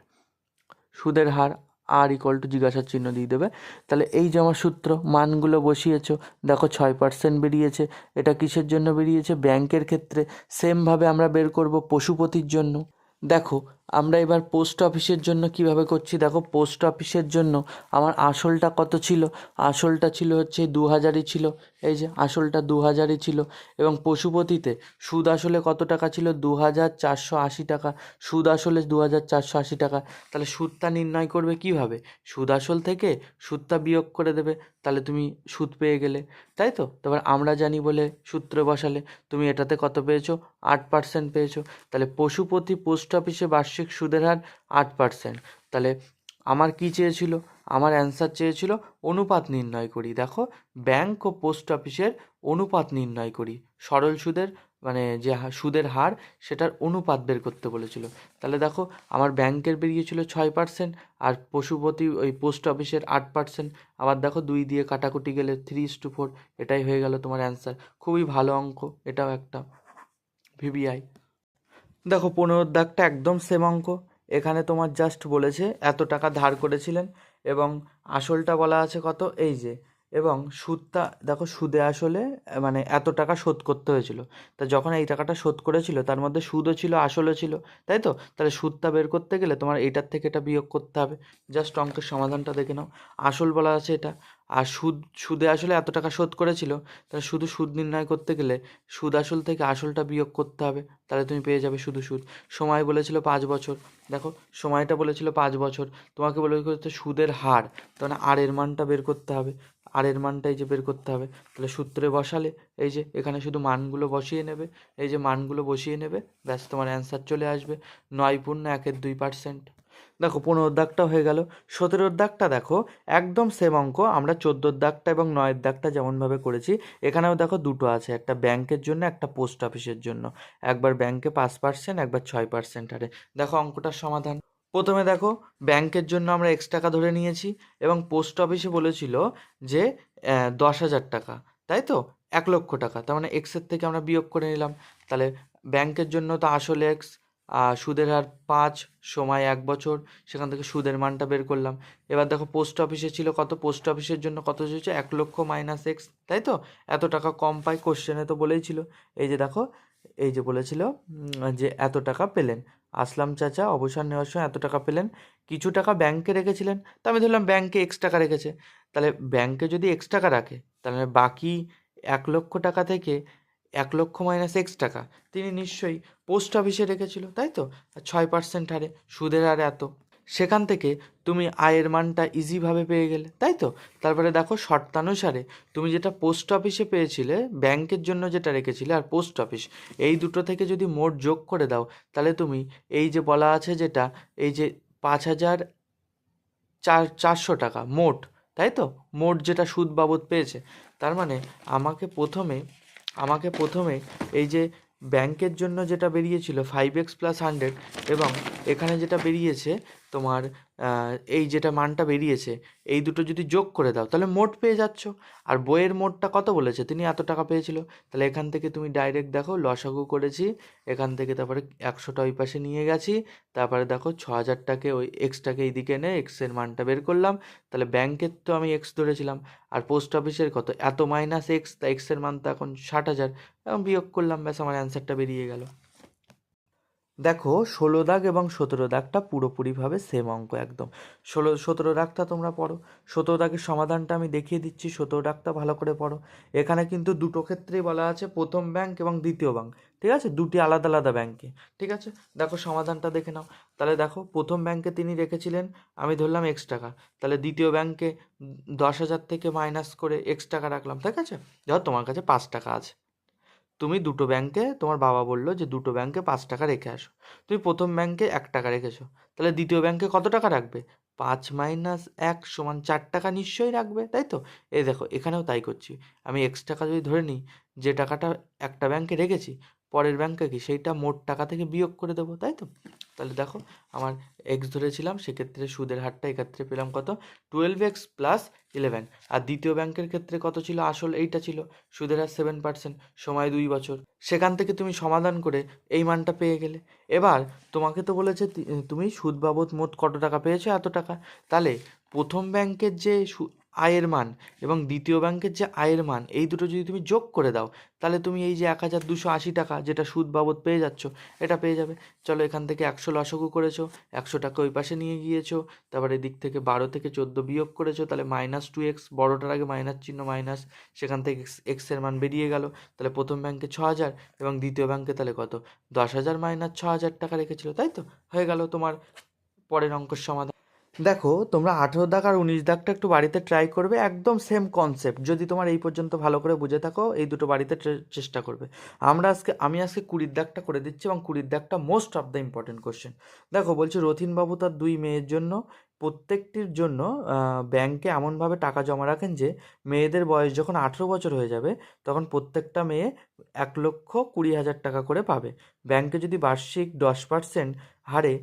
সুদের হার আর ইকুয়াল টু জিজ্ঞাসার চিহ্ন দিয়ে দেবে। তাহলে এই যে আমার সূত্র, মানগুলো বসিয়েছো, দেখো 6% বেরিয়েছে। এটা কিসের জন্য বেরিয়েছে, ব্যাংকের ক্ষেত্রে। সেমভাবে আমরা বের করব পশুপতির জন্য। দেখো আমরা এবার পোস্ট অফিসের জন্য কিভাবে করছি, দেখো পোস্ট অফিসের জন্য আমার আসলটা কত ছিল, আসলটা ছিল হচ্ছে 2,000ই ছিল, এই যে আসলটা 2,000ই ছিল। এবং পশুপতিতে সুদ আসলে কত টাকা ছিল, 2,480 টাকা। সুদ আসলে 2,480 টাকা। তাহলে সুদটা নির্ণয় করবে কিভাবে, সুদ আসল থেকে সুদটা বিয়োগ করে দেবে, তাহলে তুমি সুদ পেয়ে গেলে, তাই তো? তারপর আমরা জানি বলে সূত্রে বসালে তুমি এটাতে কত পেয়েছো, 8% পেয়েছো। তাহলে পশুপতি পোস্ট অফিসে বার্ষিক সুদের হার 8%। তাহলে আমার কি চেয়েছিল, আমার অ্যান্সার চেয়েছিল অনুপাত নির্ণয় করি। দেখো ব্যাংক ও পোস্ট অফিসের অনুপাত নির্ণয় করি, সরল সুদের মানে যে সুদের হার সেটার অনুপাত বের করতে বলেছিল। তাহলে দেখো আমার ব্যাংকের বেরিয়েছিল 6%, আর পশুপতি ওই পোস্ট অফিসের 8%। আবার দেখো 2 দিয়ে কাটাকুটি গেলে 3:4, এটাই হয়ে গেল তোমার অ্যান্সার। খুবই ভালো অঙ্ক, এটাও একটা ভিবিআই। দেখো 15 দাগটা একদম সেম অঙ্ক। এখানে তোমার জাস্ট বলেছে এত টাকা ধার করেছিলেন এবং আসলটা বলা আছে কত, এই যে, এবং সুদটা দেখো সুদে আসলে মানে এত টাকা শোধ করতে হয়েছিল। তা যখন এই টাকাটা শোধ করেছিল তার মধ্যে সুদও ছিল আসলও ছিল, তাই তো? তাহলে সুদটা বের করতে গেলে তোমার এইটার থেকে এটা বিয়োগ করতে হবে। জাস্ট অঙ্কের সমাধানটা দেখে নাও, আসল বলা আছে এটা, আর সুদে আসলে এত টাকা শোধ করেছিল, তাহলে শুধু সুদ নির্ণয় করতে গেলে সুদ আসল থেকে আসলটা বিয়োগ করতে হবে, তাহলে তুমি পেয়ে যাবে শুধু সুদ। সময় বলেছিল 5 বছর, দেখো সময়টা বলেছিল 5 বছর, তোমাকে বলে করতে সুদের হার, তখন আর এর মানটা বের করতে হবে, আর এর মানটা এই যে বের করতে হবে। তাহলে সূত্রে বসালে এই যে এখানে শুধু মানগুলো বসিয়ে নেবে, এই যে মানগুলো বসিয়ে নেবে, ব্যাস তোমার অ্যান্সার চলে আসবে 9.1-2%। দেখো 15 দাগটা হয়ে গেল। 17 দাগটা দেখো একদম সেম অঙ্ক, আমরা 14 দাগটা এবং 9 দাগটা যেমনভাবে করেছি এখানেও দেখো দুটো আছে, একটা ব্যাংকের জন্য একটা পোস্ট অফিসের জন্য। একবার ব্যাংকে 5%, একবার 6% হারে। দেখো অঙ্কটার সমাধান। প্রথমে দেখো ব্যাংকের জন্য আমরা X টাকা ধরে নিয়েছি এবং পোস্ট অফিসে বলেছিল যে 10,000 টাকা, তাই তো? 1,00,000 টাকা, তার মানে এক্সের থেকে আমরা বিয়োগ করে নিলাম। তাহলে ব্যাংকের জন্য তো আসলে এক্স, সুদের হার 5, সময় 1 বছর, সেখান থেকে সুদের মানটা বের করলাম। এবার দেখো পোস্ট অফিসে ছিল কত, পোস্ট অফিসের জন্য কত হচ্ছে 1,00,000 মাইনাস এক্স, তাই তো? এত টাকা কম পাই, কোশ্চেনে তো বলেই ছিল। এই যে দেখো এই যে বলেছিল যে এত টাকা পেলেন, আসলাম চাচা অবসর নেওয়ার সময় এত টাকা পেলেন, কিছু টাকা ব্যাংকে রেখেছিলেন, তা আমি ধরলাম ব্যাংকে এক্স টাকা রেখেছে। তাহলে ব্যাংকে যদি এক্স টাকা রাখে তাহলে বাকি 1,00,000 টাকা থেকে 1,00,000 মাইনাস এক্স টাকা তিনি নিশ্চয়ই পোস্ট অফিসে রেখেছিল, তাই তো? 6% হারে, সুদের হার এত, সেখান থেকে তুমি আয়ের মানটা ইজিভাবে পেয়ে গেলে, তাই তো? তারপরে দেখো শর্তানুসারে তুমি যেটা পোস্ট অফিসে পেয়েছিলে, ব্যাংকের জন্য যেটা রেখেছিলে আর পোস্ট অফিস, এই দুটো থেকে যদি মোট যোগ করে দাও তাহলে তুমি এই যে বলা আছে যেটা, এই যে 5,400 টাকা মোট, তাই তো? মোট যেটা সুদ বাবদ পেয়েছে, তার মানে আমাকে প্রথমে এই যে ব্যাংকের জন্য যেটা বেরিয়েছিল 5x + 100, এবং এখানে যেটা বেরিয়েছে তোমার এই যেটা মানটা বেরিয়েছে, এই দুটো যদি যোগ করে দাও তাহলে মোট পেয়ে যাচ্ছ। আর বইয়ের মোটটা কত বলেছে, তিনি এত টাকা পেয়েছিল, তাহলে এখান থেকে তুমি ডাইরেক্ট দেখো লসাগু করেছি, এখান থেকে তারপরে 100টা ওই পাশে নিয়ে গেছি, তারপরে দেখো 6,000টাকে ওই এক্সটাকে এইদিকে এনে এক্সের মানটা বের করলাম। তাহলে ব্যাংকের তো আমি এক্স ধরেছিলাম, আর পোস্ট অফিসের কত এত মাইনাস এক্স, তা এক্সের মান তো এখন 60,000, এবং বিয়োগ করলাম, ব্যাস আমার অ্যান্সারটা বেরিয়ে গেল। দেখো 16 দাগ এবং 17 দাগটা পুরোপুরিভাবে সেম অঙ্ক একদম। 17 দাগটা তোমরা পড়ো, 17 দাগের সমাধানটা আমি দেখিয়ে দিচ্ছি, 17 দাগটা ভালো করে পড়ো। এখানে কিন্তু দুটো ক্ষেত্রেই বলা আছে প্রথম ব্যাংক এবং দ্বিতীয় ব্যাংক, ঠিক আছে, দুটি আলাদা আলাদা ব্যাংকে। ঠিক আছে, দেখো সমাধানটা দেখে নাও। তাহলে দেখো প্রথম ব্যাংকে তিনি রেখেছিলেন, আমি ধরলাম এক্স টাকা, তাহলে দ্বিতীয় ব্যাংকে 10,000 থেকে মাইনাস করে এক্স টাকা রাখলাম। ঠিক আছে, ধর তোমার কাছে 5 টাকা আছে, তুমি দুটো ব্যাংকে, তোমার বাবা বললো যে দুটো ব্যাংকে 5 টাকা রেখে আসো, তুমি প্রথম ব্যাংকে 1 টাকা রেখেছো, তাহলে দ্বিতীয় ব্যাংকে কত টাকা রাখবে? 5 মাইনাস 1 সমান 4 টাকা নিশ্চয়ই রাখবে, তাই তো? এই দেখো এখানেও তাই করছি, আমি এক্স টাকা যদি ধরে নিই, যে টাকাটা একটা ব্যাংকে রেখেছি, পরের ব্যাংকে কি সেইটা মোট টাকা থেকে বিয়োগ করে দেবো, তাই তো? তাহলে দেখো আমার এক্স ধরেছিলাম, সেক্ষেত্রে সুদের হারটা এক্ষেত্রে পেলাম কত? 12x plus 11। আর দ্বিতীয় ব্যাংকের ক্ষেত্রে কত ছিল? আসল এইটা ছিল, সুদের হার 7%, সময় 2 বছর। সেখান থেকে তুমি সমাধান করে এই মানটা পেয়ে গেলে। এবার তোমাকে তো বলেছে তুমি সুদ বাবদ মোট কত টাকা পেয়েছো? এত টাকা। তাহলে প্রথম ব্যাংকের যে আয়ের মান এবং দ্বিতীয় ব্যাংকের যে আয়ের মান, এই দুটো যদি তুমি যোগ করে দাও, তাহলে তুমি এই যে 1,280 টাকা যেটা সুদ বাবদ পেয়ে যাচ্ছ, এটা পেয়ে যাবে। চলো এখান থেকে 100 লসাগু করেছো, 100 টাকা ওই পাশে নিয়ে গিয়েছো, তারপর এদিক থেকে 12 থেকে 14 বিয়োগ করেছো, তাহলে -2x, বড়টার আগে মাইনাস চিহ্ন মাইনাস, সেখান থেকে এক্সের মান বেরিয়ে গেল। তাহলে প্রথম ব্যাংকে 6,000 এবং দ্বিতীয় ব্যাংকে তাহলে কত? 10,000 মাইনাস 6,000 টাকা রেখেছিল, তাই তো? হয়ে গেল তোমার পরের অঙ্কের সমাধান। দেখো তোমরা 18 দাগ আর 19 দাগটা একটু বাড়িতে ট্রাই করবে, একদম সেম কনসেপ্ট। যদি তোমার এই পর্যন্ত ভালো করে বুঝে থাকো, এই দুটো বাড়িতে চেষ্টা করবে। আমি আজকে 20 দাগটা করে দিচ্ছি, এবং 20 দাগটা most of the important question. দেখো বলছে রথিনবাবু তার 2 মেয়ের জন্য প্রত্যেকটির জন্য ব্যাংকে এমনভাবে টাকা জমা রাখেন যে মেয়েদের বয়স যখন 18 বছর হয়ে যাবে, তখন প্রত্যেকটা মেয়ে 1,20,000 টাকা করে পাবে। ব্যাংকে যদি বার্ষিক 10% হারে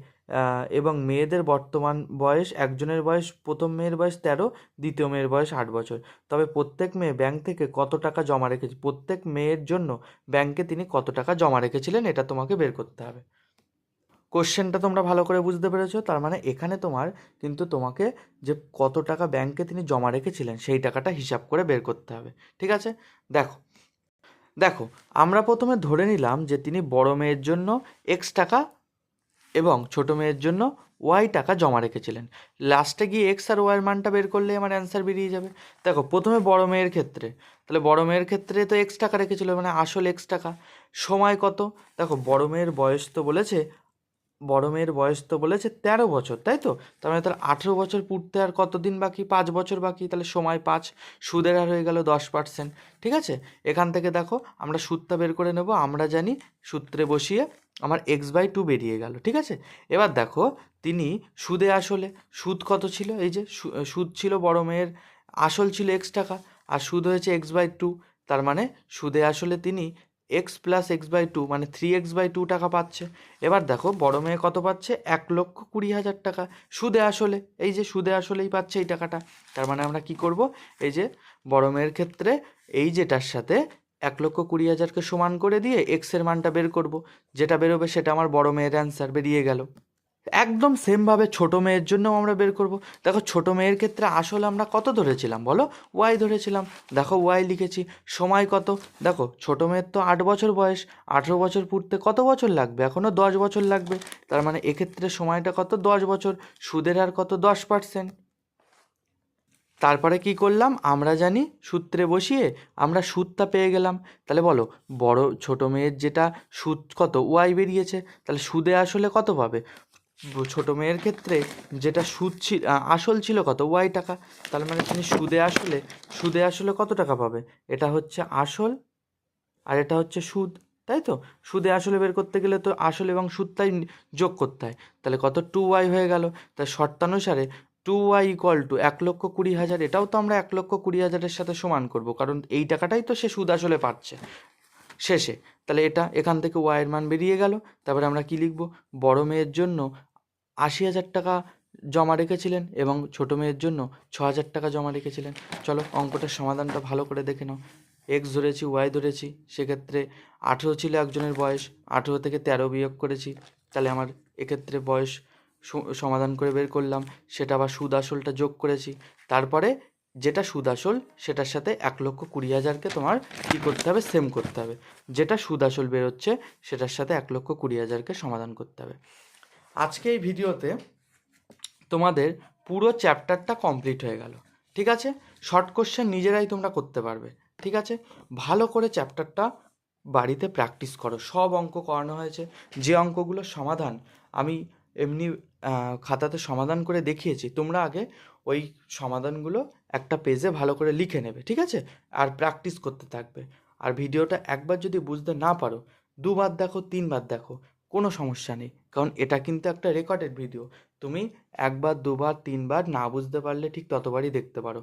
এবং মেয়েদের বর্তমান বয়স, একজনের বয়স, প্রথম মেয়ের বয়স 13, দ্বিতীয় মেয়ের বয়স 8 বছর, তবে প্রত্যেক মেয়ে ব্যাংক থেকে কত টাকা জমা রেখেছে, প্রত্যেক মেয়ের জন্য ব্যাংকে তিনি কত টাকা জমা রেখেছিলেন, এটা তোমাকে বের করতে হবে। কোশ্চেনটা তোমরা ভালো করে বুঝতে পেরেছো? তার মানে এখানে তোমাকে যে কত টাকা ব্যাংকে তিনি জমা রেখেছিলেন সেই টাকাটা হিসাব করে বের করতে হবে। ঠিক আছে, দেখো দেখো আমরা প্রথমে ধরে নিলাম যে তিনি বড় মেয়ের জন্য এক্স টাকা এবং ছোট মেয়ের জন্য ওয়াই টাকা জমা রেখেছিলেন। লাস্টে গিয়ে এক্স আর ওয়াইয়ের মানটা বের করলে আমার অ্যান্সার বেরিয়ে যাবে। দেখো প্রথমে বড় মেয়ের ক্ষেত্রে, তাহলে বড় মেয়ের ক্ষেত্রে তো এক্স টাকা রেখেছিল, মানে আসল এক্স টাকা। সময় কত? দেখো বড় মেয়ের বয়স তো বলেছে 13 বছর, তাই তো? তার মানে তার 18 বছর পূর্তে আর কত দিন বাকি? 5 বছর বাকি, তাহলে সময় 5, সুদের হার হয়ে গেল 10%। ঠিক আছে, এখান থেকে দেখো আমরা সুদটা বের করে নেব। আমরা জানি সূত্রে বসিয়ে আমার x/2 বেরিয়ে গেল। ঠিক আছে, এবার দেখো তিনি সুদ কত ছিল? এই যে সুদ ছিল বড় মেয়ের, আসল ছিল এক্স টাকা আর সুদ হয়েছে x/2, তার মানে সুদে আসলে তিনি এক্স প্লাস x/2 মানে 3x/2 টাকা পাচ্ছে। এবার দেখো বড় মেয়ে কত পাচ্ছে? 1,20,000 টাকা সুদে আসলে, এই যে সুদে আসলেই পাচ্ছে এই টাকাটা। তার মানে আমরা কি করব? এই যে বড় মেয়ের ক্ষেত্রে এই যেটার সাথে 1,20,000কে সমান করে দিয়ে এক্সের মানটা বের করব, যেটা বেরোবে সেটা আমার বড় মেয়ের অ্যান্সার বেরিয়ে গেল। একদম সেমভাবে ছোট মেয়ের জন্যও আমরা বের করব। দেখো ছোট মেয়ের ক্ষেত্রে আসলে আমরা কত ধরেছিলাম বলো? ওয়াই ধরেছিলাম। দেখো ওয়াই লিখেছি। সময় কত? দেখো ছোট মেয়ের তো 8 বছর বয়স, 18 বছর পূর্তে কত বছর লাগবে? এখনও 10 বছর লাগবে। তার মানে এক্ষেত্রে সময়টা কত? 10 বছর। সুদের হার কত? 10%। তারপরে কি করলাম? আমরা জানি সূত্রে বসিয়ে আমরা সুদটা পেয়ে গেলাম। তাহলে বলো ছোট মেয়ের যেটা সুদ কত? ওয়াই বেরিয়েছে, তাহলে সুদে আসলে কত পাবে? ছোট মেয়ের ক্ষেত্রে যেটা আসল ছিল কত? ওয়াই টাকা। তার মানে তিনি সুদে আসলে কত টাকা পাবে? এটা হচ্ছে আসল আর এটা হচ্ছে সুদ, তাই তো? সুদে আসলে বের করতে গেলে তো আসল এবং সুদটাই যোগ করতে হয়। তাহলে কত? 2y হয়ে গেল। তাই শর্তানুসারে 2y = 1,20,000, এটাও তো আমরা 1,20,000-এর সাথে সমান করব, কারণ এই টাকাটাই তো সে সুদ আসলে পাচ্ছে শেষে। তাহলে এখান থেকে ওয়াইয়ের মান বেরিয়ে গেল। তারপরে আমরা কি লিখব? বড় মেয়ের জন্য 80,000 টাকা জমা রেখেছিলেন এবং ছোট মেয়ের জন্য 6,000 টাকা জমা রেখেছিলেন। চলো অঙ্কটার সমাধানটা ভালো করে দেখে নাও। এক্স ধরেছি, ওয়াই ধরেছি, সেক্ষেত্রে 18 ছিল একজনের বয়স, 18 থেকে 13 বিয়োগ করেছি, তাহলে আমার এক্ষেত্রে বয়স সমাধান করে বের করলাম। সেটা আবার সুদ আসলটা যোগ করেছি। তারপরে যেটা সুদ আসল সেটার সাথে 1,20,000কে তোমার কী করতে হবে? সেম করতে হবে। যেটা সুদ আসল বেরোচ্ছে সেটার সাথে 1,20,000কে সমাধান করতে হবে। আজকে এই ভিডিওতে তোমাদের পুরো চ্যাপ্টারটা কমপ্লিট হয়ে গেল। ঠিক আছে, শর্ট কোশ্চেন নিজেরাই তোমরা করতে পারবে। ঠিক আছে, ভালো করে চ্যাপ্টারটা বাড়িতে প্র্যাকটিস করো। সব অঙ্ক করানো হয়েছে। যে অঙ্কগুলোর সমাধান আমি এমনি খাতাতে সমাধান করে দেখিয়েছি, তোমরা আগে ওই সমাধানগুলো একটা পেজে ভালো করে লিখে নেবে, ঠিক আছে? আর প্র্যাকটিস করতে থাকবে। আর ভিডিওটা একবার যদি বুঝতে না পারো, দুবার দেখো, তিনবার দেখো, কোনো সমস্যা নেই, কারণ এটা কিন্তু একটা রেকর্ডেড ভিডিও। তুমি একবার, দুবার, তিনবার না বুঝতে পারলে ঠিক ততবারই দেখতে পারো।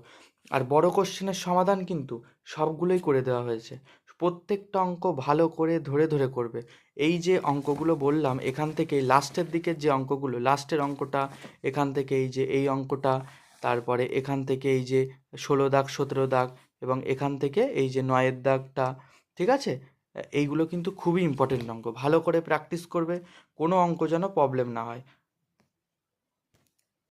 আর বড় কোশ্চেনের সমাধান কিন্তু সবগুলোই করে দেওয়া হয়েছে। প্রত্যেকটা অঙ্ক ভালো করে ধরে ধরে করবে। এই যে অঙ্কগুলো বললাম, এখান থেকে লাস্টের দিকের যে অঙ্কগুলো, লাস্টের অঙ্কটা, এখান থেকে এই যে এই অঙ্কটা, তারপরে এখান থেকে এই যে 16 দাগ, 17 দাগ, এবং এখান থেকে এই যে 9-এর দাগটা, ঠিক আছে? এইগুলো কিন্তু খুবই ইম্পর্টেন্ট অঙ্ক। ভালো করে প্র্যাকটিস করবে, কোনো অঙ্ক যেন প্রবলেম না হয়।